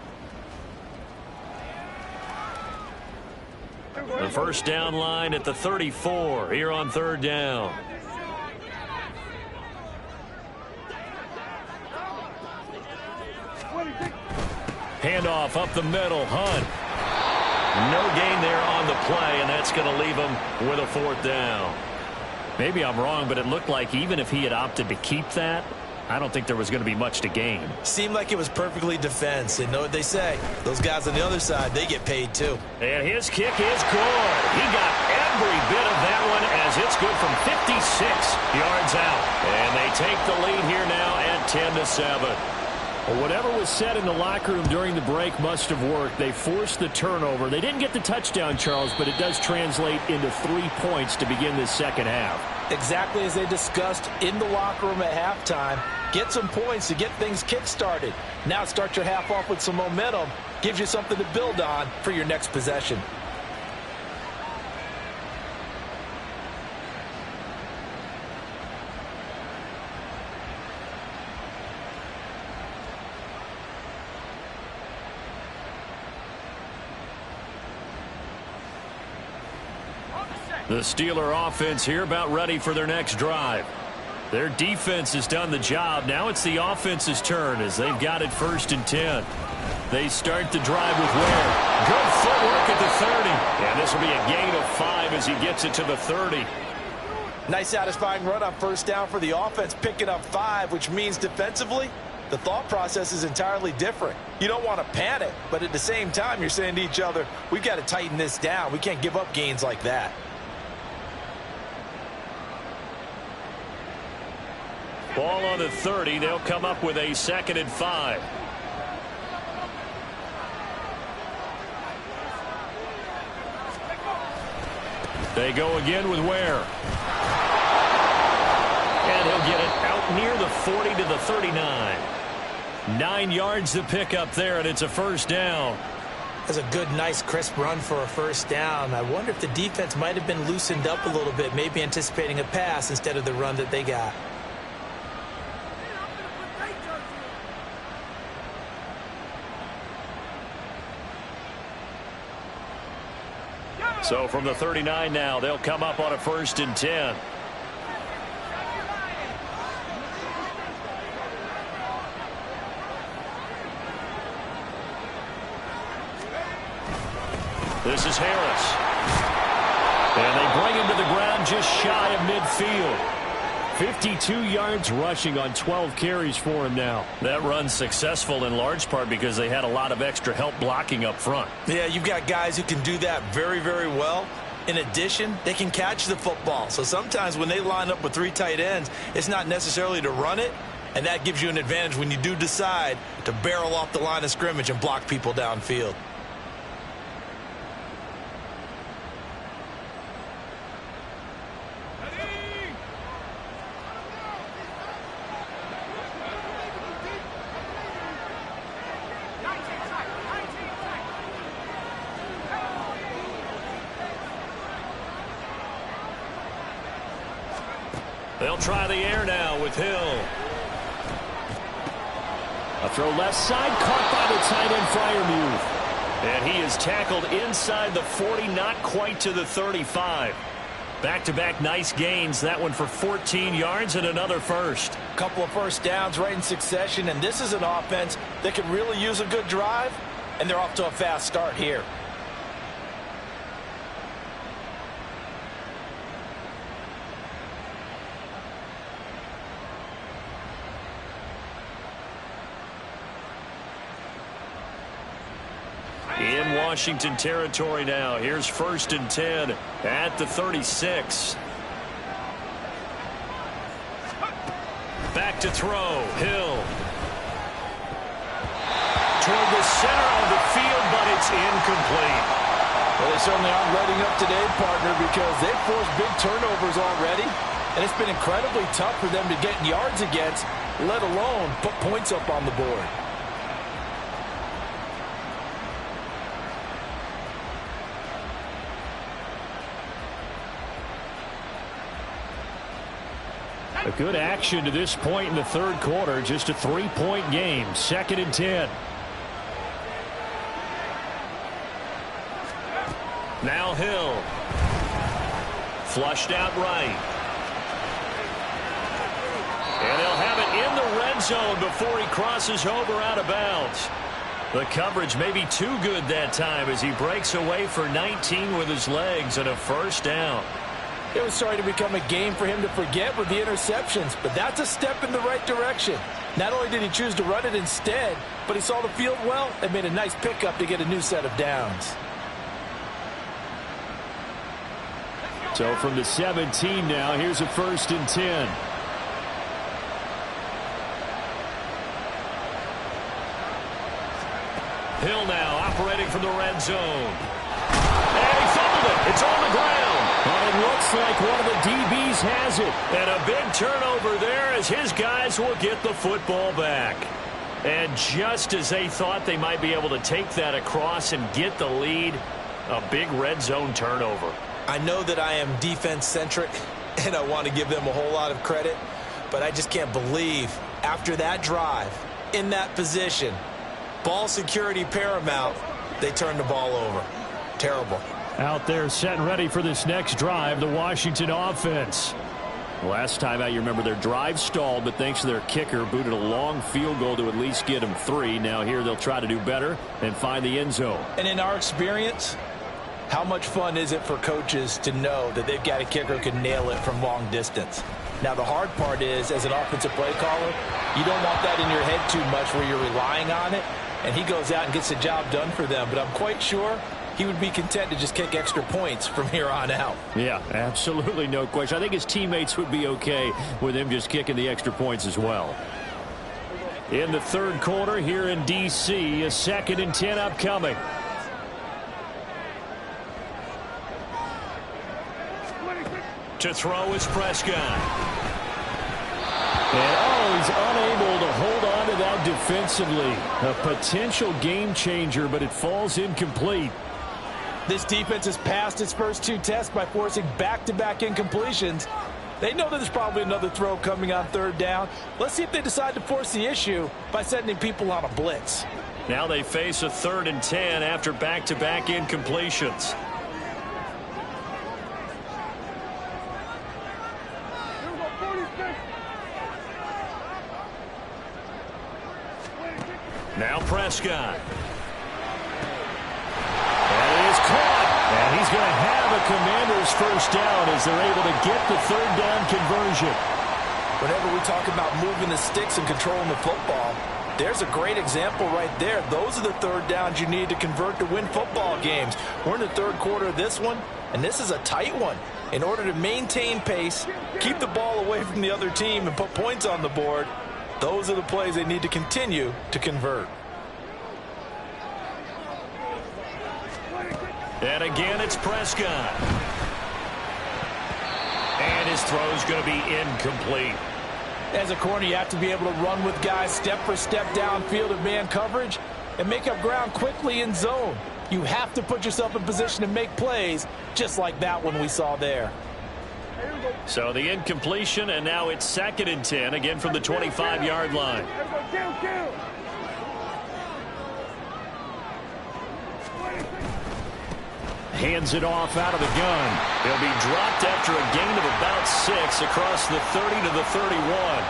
The first down line at the 34 here on third down. Handoff up the middle. Hunt. No gain there on the play, and that's going to leave him with a fourth down. Maybe I'm wrong, but it looked like even if he had opted to keep that, I don't think there was going to be much to gain. Seemed like it was perfectly defense. And know what they say? Those guys on the other side, they get paid too. And his kick is good. He got every bit of that one as it's good from 56 yards out. And they take the lead here now at 10-7. Well, whatever was said in the locker room during the break must have worked. They forced the turnover. They didn't get the touchdown, Charles, but it does translate into 3 points to begin this second half. Exactly as they discussed in the locker room at halftime. Get some points to get things kick-started. Now start your half off with some momentum. Gives you something to build on for your next possession. The Steeler offense here about ready for their next drive. Their defense has done the job. Now it's the offense's turn as they've got it 1st and 10. They start the drive with Ware. Good footwork at the 30. And this will be a gain of 5 as he gets it to the 30. Nice satisfying run on first down for the offense, picking up 5, which means defensively, the thought process is entirely different. You don't want to panic, but at the same time, you're saying to each other, we've got to tighten this down. We can't give up gains like that. Ball on the 30. They'll come up with a 2nd and 5. They go again with Ware. And he'll get it out near the 40 to the 39. 9 yards to pick up there, and it's a first down. That's a good, nice, crisp run for a first down. I wonder if the defense might have been loosened up a little bit, maybe anticipating a pass instead of the run that they got. So from the 39 now, they'll come up on a 1st and 10. This is Harris. And they bring him to the ground just shy of midfield. 52 yards rushing on 12 carries for him now. That run's successful in large part because they had a lot of extra help blocking up front. Yeah, you've got guys who can do that very, very well. In addition, they can catch the football. So sometimes when they line up with 3 tight ends, it's not necessarily to run it, and that gives you an advantage when you do decide to barrel off the line of scrimmage and block people downfield. They'll try the air now with Hill. A throw left side, caught by the tight end Freiermuth. And he is tackled inside the 40, not quite to the 35. Back-to-back nice gains. That one for 14 yards and another first. Couple of first downs right in succession, and this is an offense that could really use a good drive, and they're off to a fast start here. In Washington territory now. Here's 1st and 10 at the 36. Back to throw. Hill. Toward the center of the field, but it's incomplete. Well, they certainly aren't letting up today, partner, because they've forced big turnovers already, and it's been incredibly tough for them to get yards against, let alone put points up on the board. A good action to this point in the third quarter. Just a 3-point game. 2nd and 10. Now Hill. Flushed out right. And he'll have it in the red zone before he crosses over out of bounds. The coverage may be too good that time as he breaks away for 19 with his legs and a first down. It was starting to become a game for him to forget with the interceptions, but that's a step in the right direction. Not only did he choose to run it instead, but he saw the field well and made a nice pickup to get a new set of downs. So from the 17 now, here's a 1st and 10. Hill now operating from the red zone. And he fumbled it. It's on the ground. And it looks like one of the DBs has it. And a big turnover there as his guys will get the football back. And just as they thought they might be able to take that across and get the lead, a big red zone turnover. I know that I am defense-centric, and I want to give them a whole lot of credit, but I just can't believe after that drive, in that position, ball security paramount, they turned the ball over. Terrible. Out there set and ready for this next drive, the Washington offense. Last time out, you remember their drive stalled, but thanks to their kicker, booted a long field goal to at least get them 3. Now here they'll try to do better and find the end zone. And in our experience, how much fun is it for coaches to know that they've got a kicker who can nail it from long distance? Now, the hard part is, as an offensive play caller, you don't want that in your head too much where you're relying on it, and he goes out and gets the job done for them. But I'm quite sure he would be content to just kick extra points from here on out. Yeah, absolutely no question. I think his teammates would be okay with him just kicking the extra points as well. In the third quarter here in D.C., a 2nd and 10 upcoming. To throw is Prescott. And he's unable to hold on to that defensively. A potential game changer, but it falls incomplete. This defense has passed its first 2 tests by forcing back-to-back incompletions. They know that there's probably another throw coming on 3rd down. Let's see if they decide to force the issue by sending people on a blitz. Now they face a 3rd and 10 after back-to-back incompletions. Now Prescott. And it is caught. And he's going to have a Commanders first down as they're able to get the 3rd down conversion. Whenever we talk about moving the sticks and controlling the football, there's a great example right there. Those are the 3rd downs you need to convert to win football games. We're in the 3rd quarter of this one, and this is a tight one. In order to maintain pace, keep the ball away from the other team, and put points on the board, those are the plays they need to continue to convert. And again, it's Prescott. And his throw's going to be incomplete. As a corner, you have to be able to run with guys step for step downfield of man coverage and make up ground quickly in zone. You have to put yourself in position to make plays just like that one we saw there. So the incompletion, and now it's 2nd and 10, again from the 25-yard line. Hands it off out of the gun. He'll be dropped after a gain of about 6 across the 30 to the 31.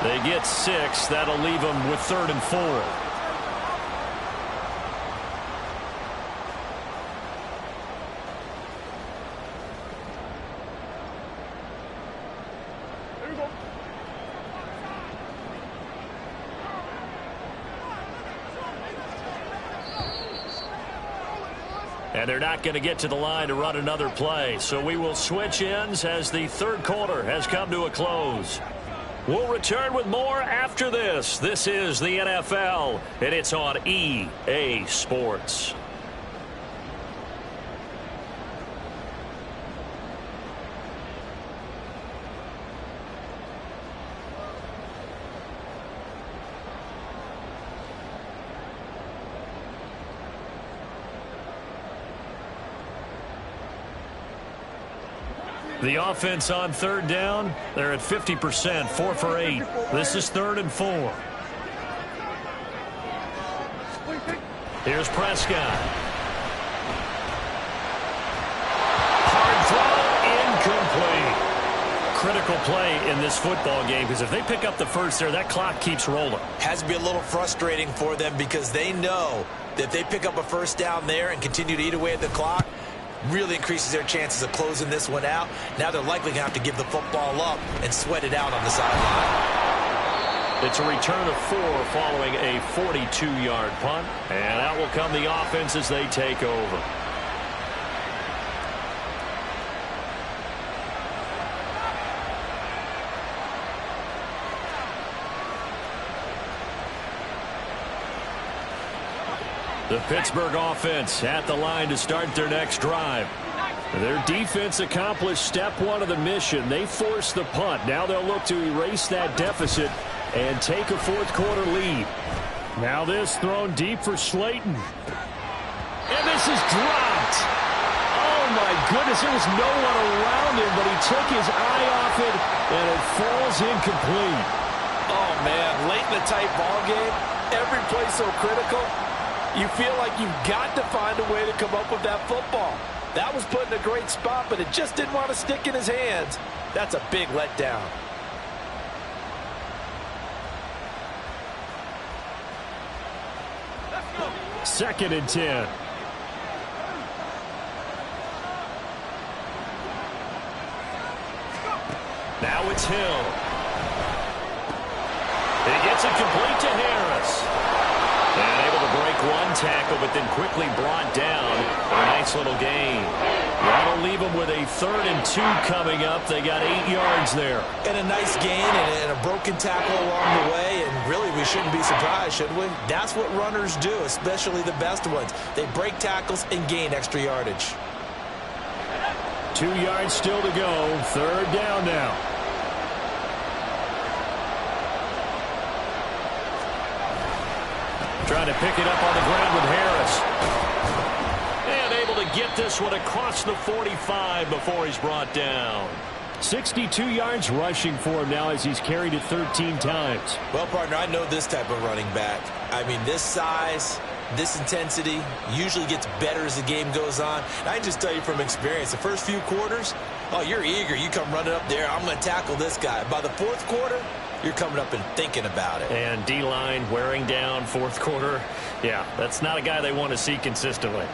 They get 6. That'll leave them with 3rd and 4. And they're not going to get to the line to run another play. So we will switch ends as the 3rd quarter has come to a close. We'll return with more after this. This is the NFL, and it's on EA Sports. The offense on third down, they're at 50%, 4 for 8. This is 3rd and 4. Here's Prescott. Hard throw, incomplete. Critical play in this football game, because if they pick up the first there, that clock keeps rolling. Has to be a little frustrating for them because they know that if they pick up a first down there and continue to eat away at the clock, really increases their chances of closing this one out. Now they're likely going to have to give the football up and sweat it out on the sideline. It's a return of 4 following a 42-yard punt, and out will come the offense as they take over. The Pittsburgh offense at the line to start their next drive. Their defense accomplished step 1 of the mission. They forced the punt. Now they'll look to erase that deficit and take a fourth-quarter lead. Now this thrown deep for Slayton. And this is dropped. Oh, my goodness. There was no one around him, but he took his eye off it, and it falls incomplete. Oh, man. Late in the tight ball game, every play so critical. You feel like you've got to find a way to come up with that football. That was put in a great spot, but it just didn't want to stick in his hands. That's a big letdown. Second and 10. Now it's Hill. He gets it complete to Harris. And able to break one tackle, but then quickly brought down. A nice little gain. That'll leave them with a 3rd and 2 coming up. They got 8 yards there. And a nice gain and a broken tackle along the way. And really, we shouldn't be surprised, should we? That's what runners do, especially the best ones. They break tackles and gain extra yardage. 2 yards still to go. 3rd down now. Trying to pick it up on the ground with Harris. And able to get this one across the 45 before he's brought down. 62 yards rushing for him now as he's carried it 13 times. Well, partner, I know this type of running back. I mean, this size, this intensity usually gets better as the game goes on. And I can just tell you from experience, the first few quarters, oh, you're eager. You come running up there, I'm going to tackle this guy. By the 4th quarter, you're coming up and thinking about it. And D-line wearing down 4th quarter. Yeah, that's not a guy they want to see consistently.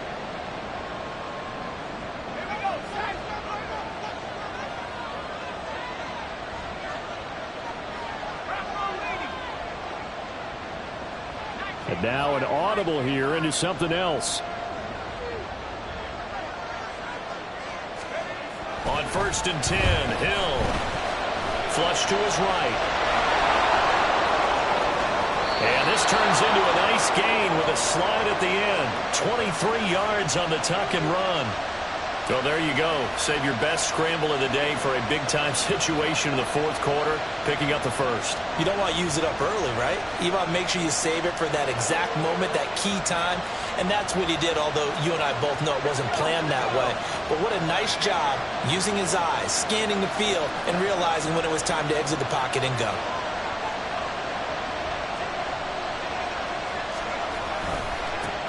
And now an audible here into something else. On 1st and 10, Hill. Flush to his right. And this turns into a nice gain with a slide at the end. 23 yards on the tuck and run. So there you go. Save your best scramble of the day for a big-time situation in the 4th quarter, picking up the 1st. You don't want to use it up early, right? You want to make sure you save it for that exact moment, that key time. And that's what he did, although you and I both know it wasn't planned that way. But what a nice job using his eyes, scanning the field, and realizing when it was time to exit the pocket and go.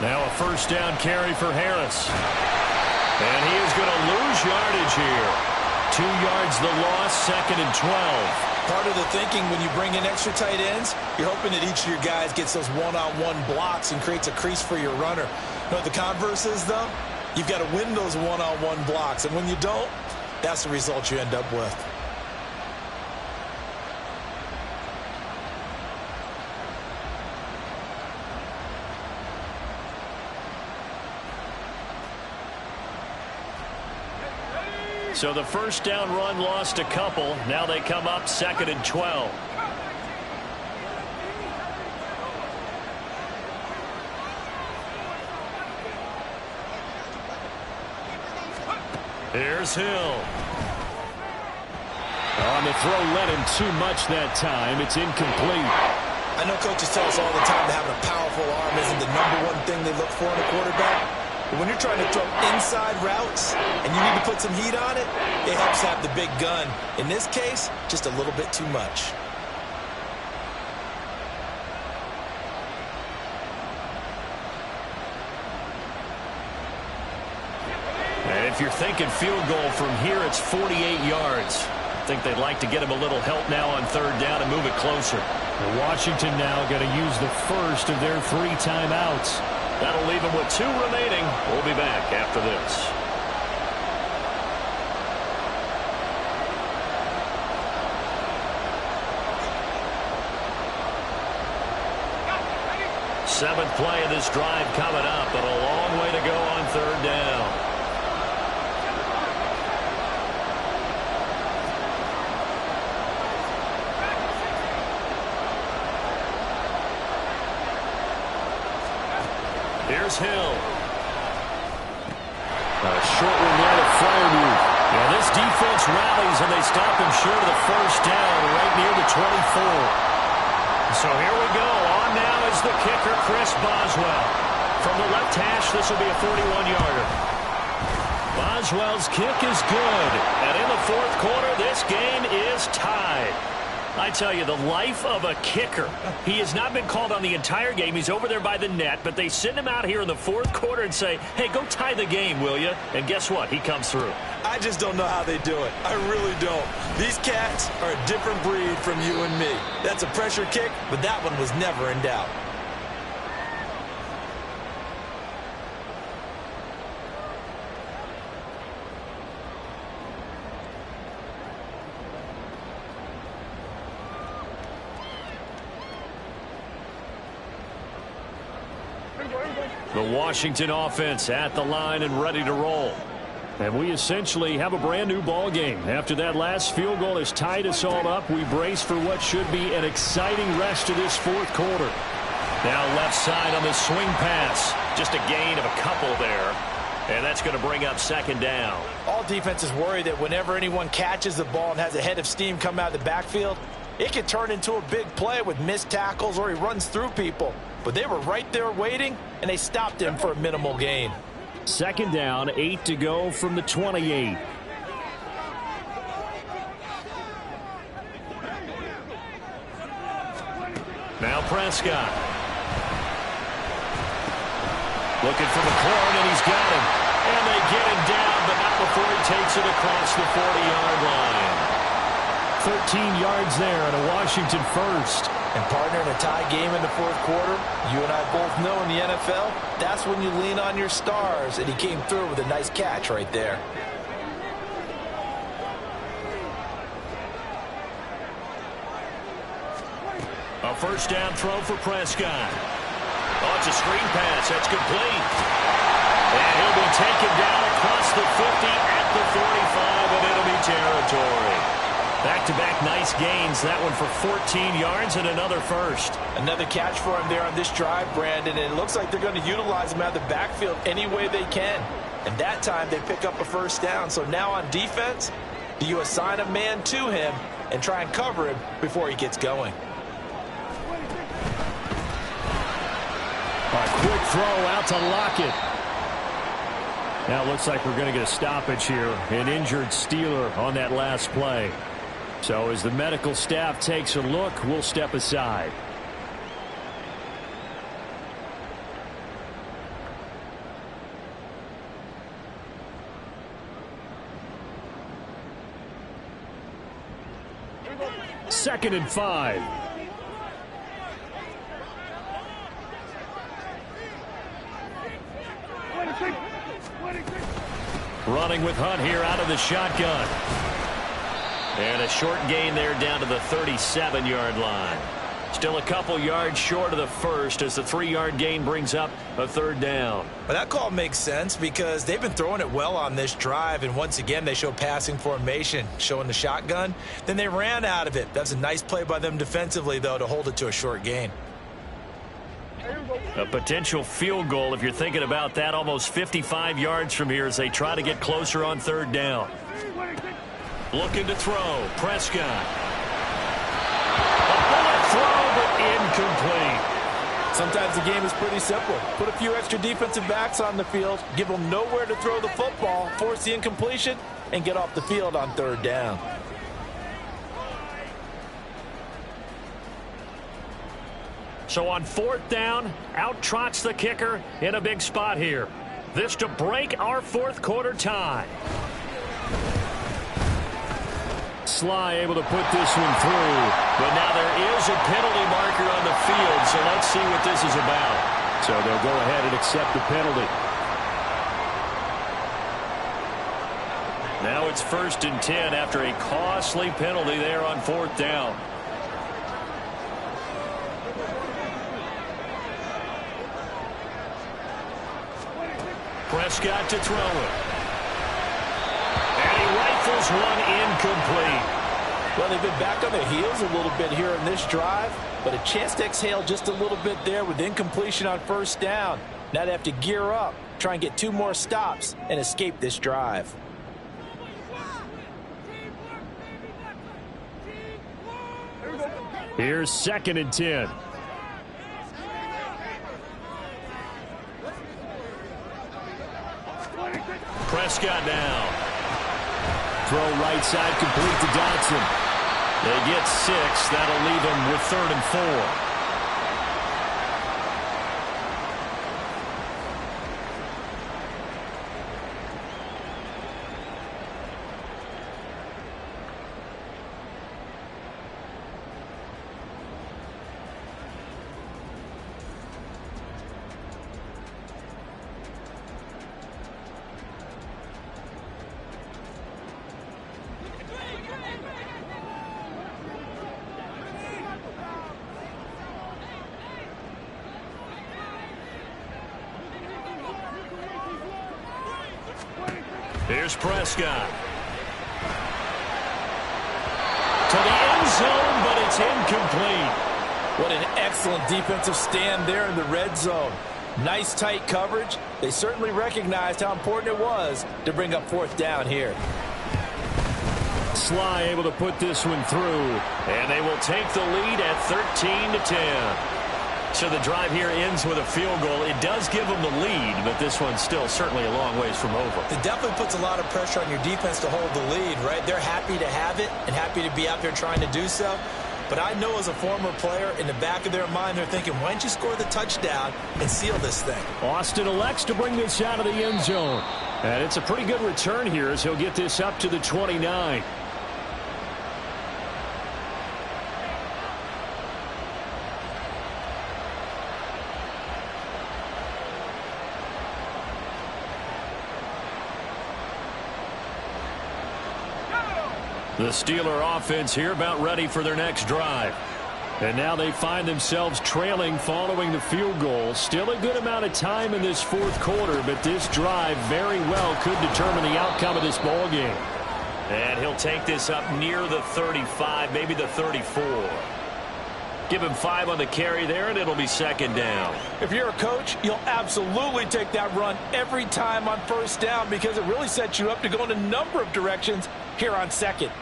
Now a 1st down carry for Harris. And he is going to lose yardage here. 2 yards the loss, 2nd and 12. Part of the thinking when you bring in extra tight ends, you're hoping that each of your guys gets those one-on-one blocks and creates a crease for your runner. You know what the converse is, though? You've got to win those one-on-one blocks. And when you don't, that's the result you end up with. So the 1st down run lost a couple. Now they come up 2nd and 12. Here's Hill. On the throw, led him too much that time. It's incomplete. I know coaches tell us all the time that having a powerful arm isn't the #1 thing they look for in a quarterback. But when you're trying to throw inside routes and you need to put some heat on it, it helps have the big gun. In this case, just a little bit too much. And if you're thinking field goal from here, it's 48 yards. I think they'd like to get him a little help now on third down and move it closer. And Washington now going to use the first of their 3 timeouts. That'll leave him with 2 remaining. We'll be back after this. Seventh play of this drive coming up, but a long way to go on third down. Here's Hill. A short one there to Freiermuth. Yeah, this defense rallies, and they stop him short of the first down right near the 24. So here we go. On now is the kicker, Chris Boswell. From the left hash, this will be a 41-yarder. Boswell's kick is good. And in the fourth quarter, this game is tied. I tell you, the life of a kicker. He has not been called on the entire game. He's over there by the net, but they send him out here in the fourth quarter and say, hey, go tie the game, will you? And guess what? He comes through. I just don't know how they do it. I really don't. These cats are a different breed from you and me. That's a pressure kick, but that one was never in doubt. The Washington offense at the line and ready to roll. And we essentially have a brand new ball game. After that last field goal has tied us all up, we brace for what should be an exciting rest of this fourth quarter. Now left side on the swing pass. Just a gain of a couple there. And that's going to bring up second down. All defenses worry that whenever anyone catches the ball and has a head of steam come out of the backfield, it can turn into a big play with missed tackles or he runs through people. But they were right there waiting, and they stopped him for a minimal gain. Second down, 8 to go from the 28. Now Prescott. Looking for McLaurin, and he's got him. And they get him down, but not before he takes it across the 40-yard line. 13 yards there and a Washington first. And partner, in a tie game in the fourth quarter, you and I both know in the NFL, that's when you lean on your stars, and he came through with a nice catch right there. A first down throw for Prescott. Oh, it's a screen pass. That's complete. And he'll be taken down across the 50 at the 45 in enemy territory. Back-to-back nice gains. That one for 14 yards and another first. Another catch for him there on this drive, Brandon, and it looks like they're going to utilize him out of the backfield any way they can. And that time they pick up a first down. So now on defense, do you assign a man to him and try and cover him before he gets going? A quick throw out to Lockett. Now it looks like we're going to get a stoppage here. An injured Steeler on that last play. So as the medical staff takes a look, we'll step aside. Second and 5. Running with Hunt here out of the shotgun. And a short gain there down to the 37-yard line. Still a couple yards short of the first as the 3-yard gain brings up a third down. Well, that call makes sense because they've been throwing it well on this drive, and once again they show passing formation, showing the shotgun. Then they ran out of it. That's a nice play by them defensively, though, to hold it to a short gain. A potential field goal, if you're thinking about that, almost 55 yards from here as they try to get closer on third down. Looking to throw. Prescott. A bullet throw, but incomplete. Sometimes the game is pretty simple. Put a few extra defensive backs on the field, give them nowhere to throw the football, force the incompletion, and get off the field on third down. So on fourth down, out trots the kicker in a big spot here. This to break our fourth quarter tie. Sly able to put this one through. But now there is a penalty marker on the field, so let's see what this is about. So they'll go ahead and accept the penalty. Now it's 1st and 10 after a costly penalty there on fourth down. Prescott to throw it. And he rifles one incomplete. Well, they've been back on their heels a little bit here in this drive, but a chance to exhale just a little bit there with incompletion on first down. Now they have to gear up, try and get 2 more stops, and escape this drive. Here's 2nd and 10. Prescott now. Throw right side complete to Dotson. They get 6. That'll leave them with 3rd and 4. Here's Prescott. To the end zone, but it's incomplete. What an excellent defensive stand there in the red zone. Nice tight coverage. They certainly recognized how important it was to bring up fourth down here. Sly able to put this one through. And they will take the lead at 13-10. So the drive here ends with a field goal. It does give them the lead, but this one's still certainly a long ways from over. It definitely puts a lot of pressure on your defense to hold the lead, right? They're happy to have it and happy to be out there trying to do so. But I know as a former player, in the back of their mind, they're thinking, why don't you score the touchdown and seal this thing? Austin elects to bring this out of the end zone. And it's a pretty good return here as he'll get this up to the 29. The Steeler offense here about ready for their next drive. And now they find themselves trailing following the field goal. Still a good amount of time in this fourth quarter, but this drive very well could determine the outcome of this ball game. And he'll take this up near the 35, maybe the 34. Give him 5 on the carry there, and it'll be 2nd down. If you're a coach, you'll absolutely take that run every time on first down because it really sets you up to go in a number of directions here on 2nd.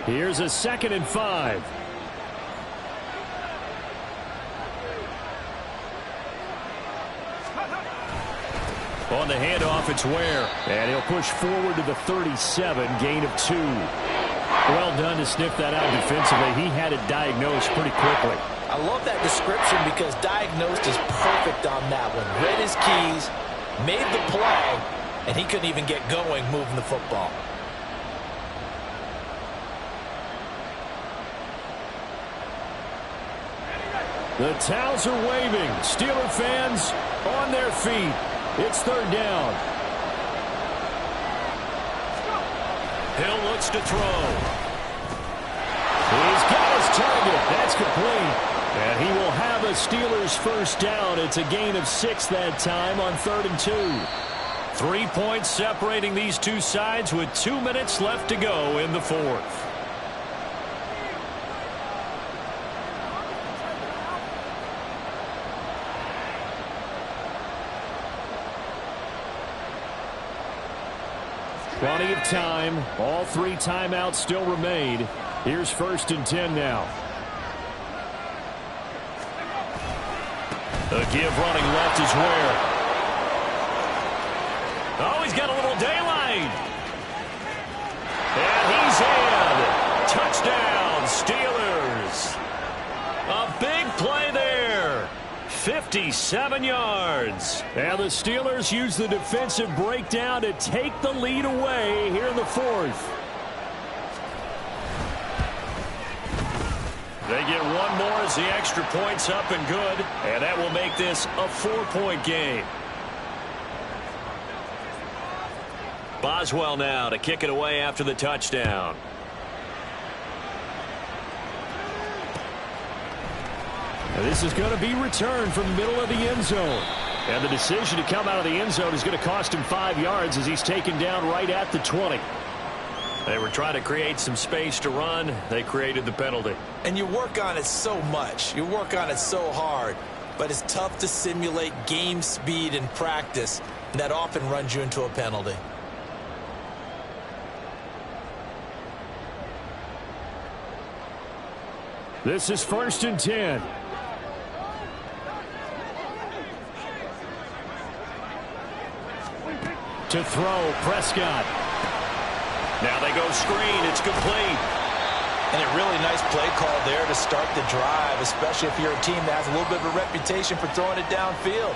Here's a 2nd and 5. On the handoff, it's Ware. And he'll push forward to the 37, gain of 2. Well done to sniff that out defensively. He had it diagnosed pretty quickly. I love that description because diagnosed is perfect on that one. Read his keys, made the play, and he couldn't even get going moving the football. The towels are waving. Steeler fans on their feet. It's 3rd down. Hill looks to throw. He's got his target. That's complete. And he will have a Steelers first down. It's a gain of 6 that time on 3rd and 2. 3 points separating these two sides with 2 minutes left to go in the fourth. Plenty of time. All 3 timeouts still remain. Here's 1st and 10 now. The give running left is Ware. Oh, he's got a little daylight. And he's in. Touchdown, Steelers. A big play there. 57 yards. And the Steelers use the defensive breakdown to take the lead away here in the fourth. They get one more as the extra point's up and good. And that will make this a 4-point game. Boswell now to kick it away after the touchdown. And this is going to be returned from the middle of the end zone. And the decision to come out of the end zone is going to cost him 5 yards as he's taken down right at the 20. They were trying to create some space to run. They created the penalty. And you work on it so much. You work on it so hard. But it's tough to simulate game speed in practice. And that often runs you into a penalty. This is 1st and 10. To throw, Prescott. Now they go screen. It's complete. And a really nice play call there to start the drive, especially if you're a team that has a little bit of a reputation for throwing it downfield.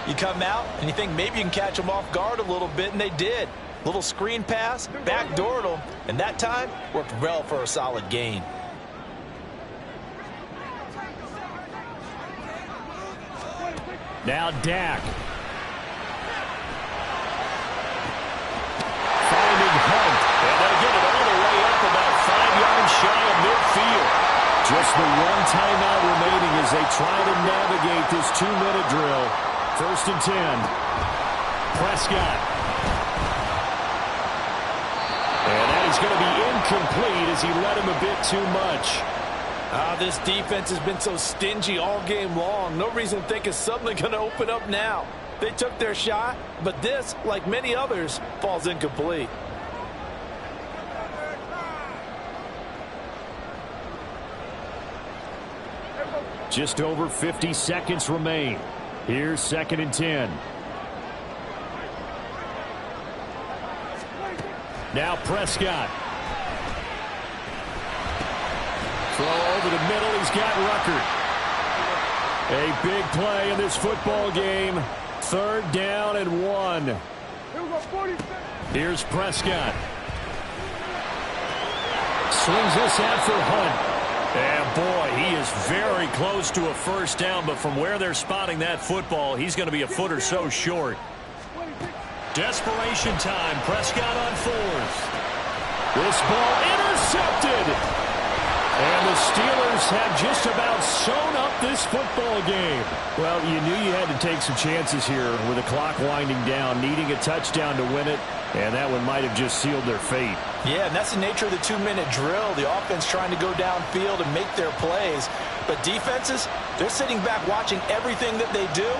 You come out and you think maybe you can catch them off guard a little bit, and they did. Little screen pass, backdoored them, and that time worked well for a solid gain. Now Dak. Finding Hunt. And they get it all the way up about 5 yards shy of midfield. Just the one timeout remaining as they try to navigate this 2-minute drill. 1st and 10. Prescott. And that is going to be incomplete as he led him a bit too much. This defense has been so stingy all game long. No reason to think it's suddenly going to open up now. They took their shot, but this, like many others, falls incomplete. Just over 50 seconds remain. Here's 2nd and 10. Now Prescott. Throw over the middle. He's got Ruckert. A big play in this football game. 3rd down and 1. Here's Prescott. Swings this out for Hunt. And boy, he is very close to a 1st down, but from where they're spotting that football, he's going to be a foot or so short. Desperation time. Prescott on 4th. This ball intercepted. And the Steelers have just about sewn up this football game. Well, you knew you had to take some chances here with the clock winding down, needing a touchdown to win it, and that one might have just sealed their fate. Yeah, and that's the nature of the 2-minute drill. The offense trying to go downfield and make their plays. But defenses, they're sitting back watching everything that they do,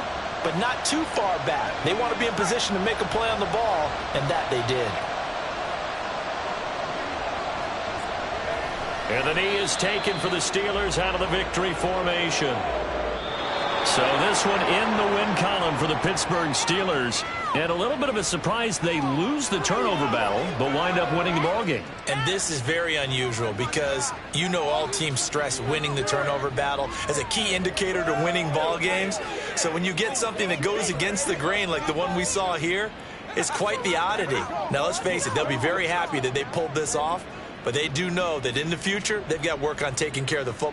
but not too far back. They want to be in position to make a play on the ball, and that they did. And the knee is taken for the Steelers out of the victory formation. So this one in the win column for the Pittsburgh Steelers. And a little bit of a surprise, they lose the turnover battle, but wind up winning the ballgame. And this is very unusual because you know all teams stress winning the turnover battle as a key indicator to winning ball games. So when you get something that goes against the grain like the one we saw here, it's quite the oddity. Now let's face it, they'll be very happy that they pulled this off, but they do know that in the future they've got work on taking care of the football.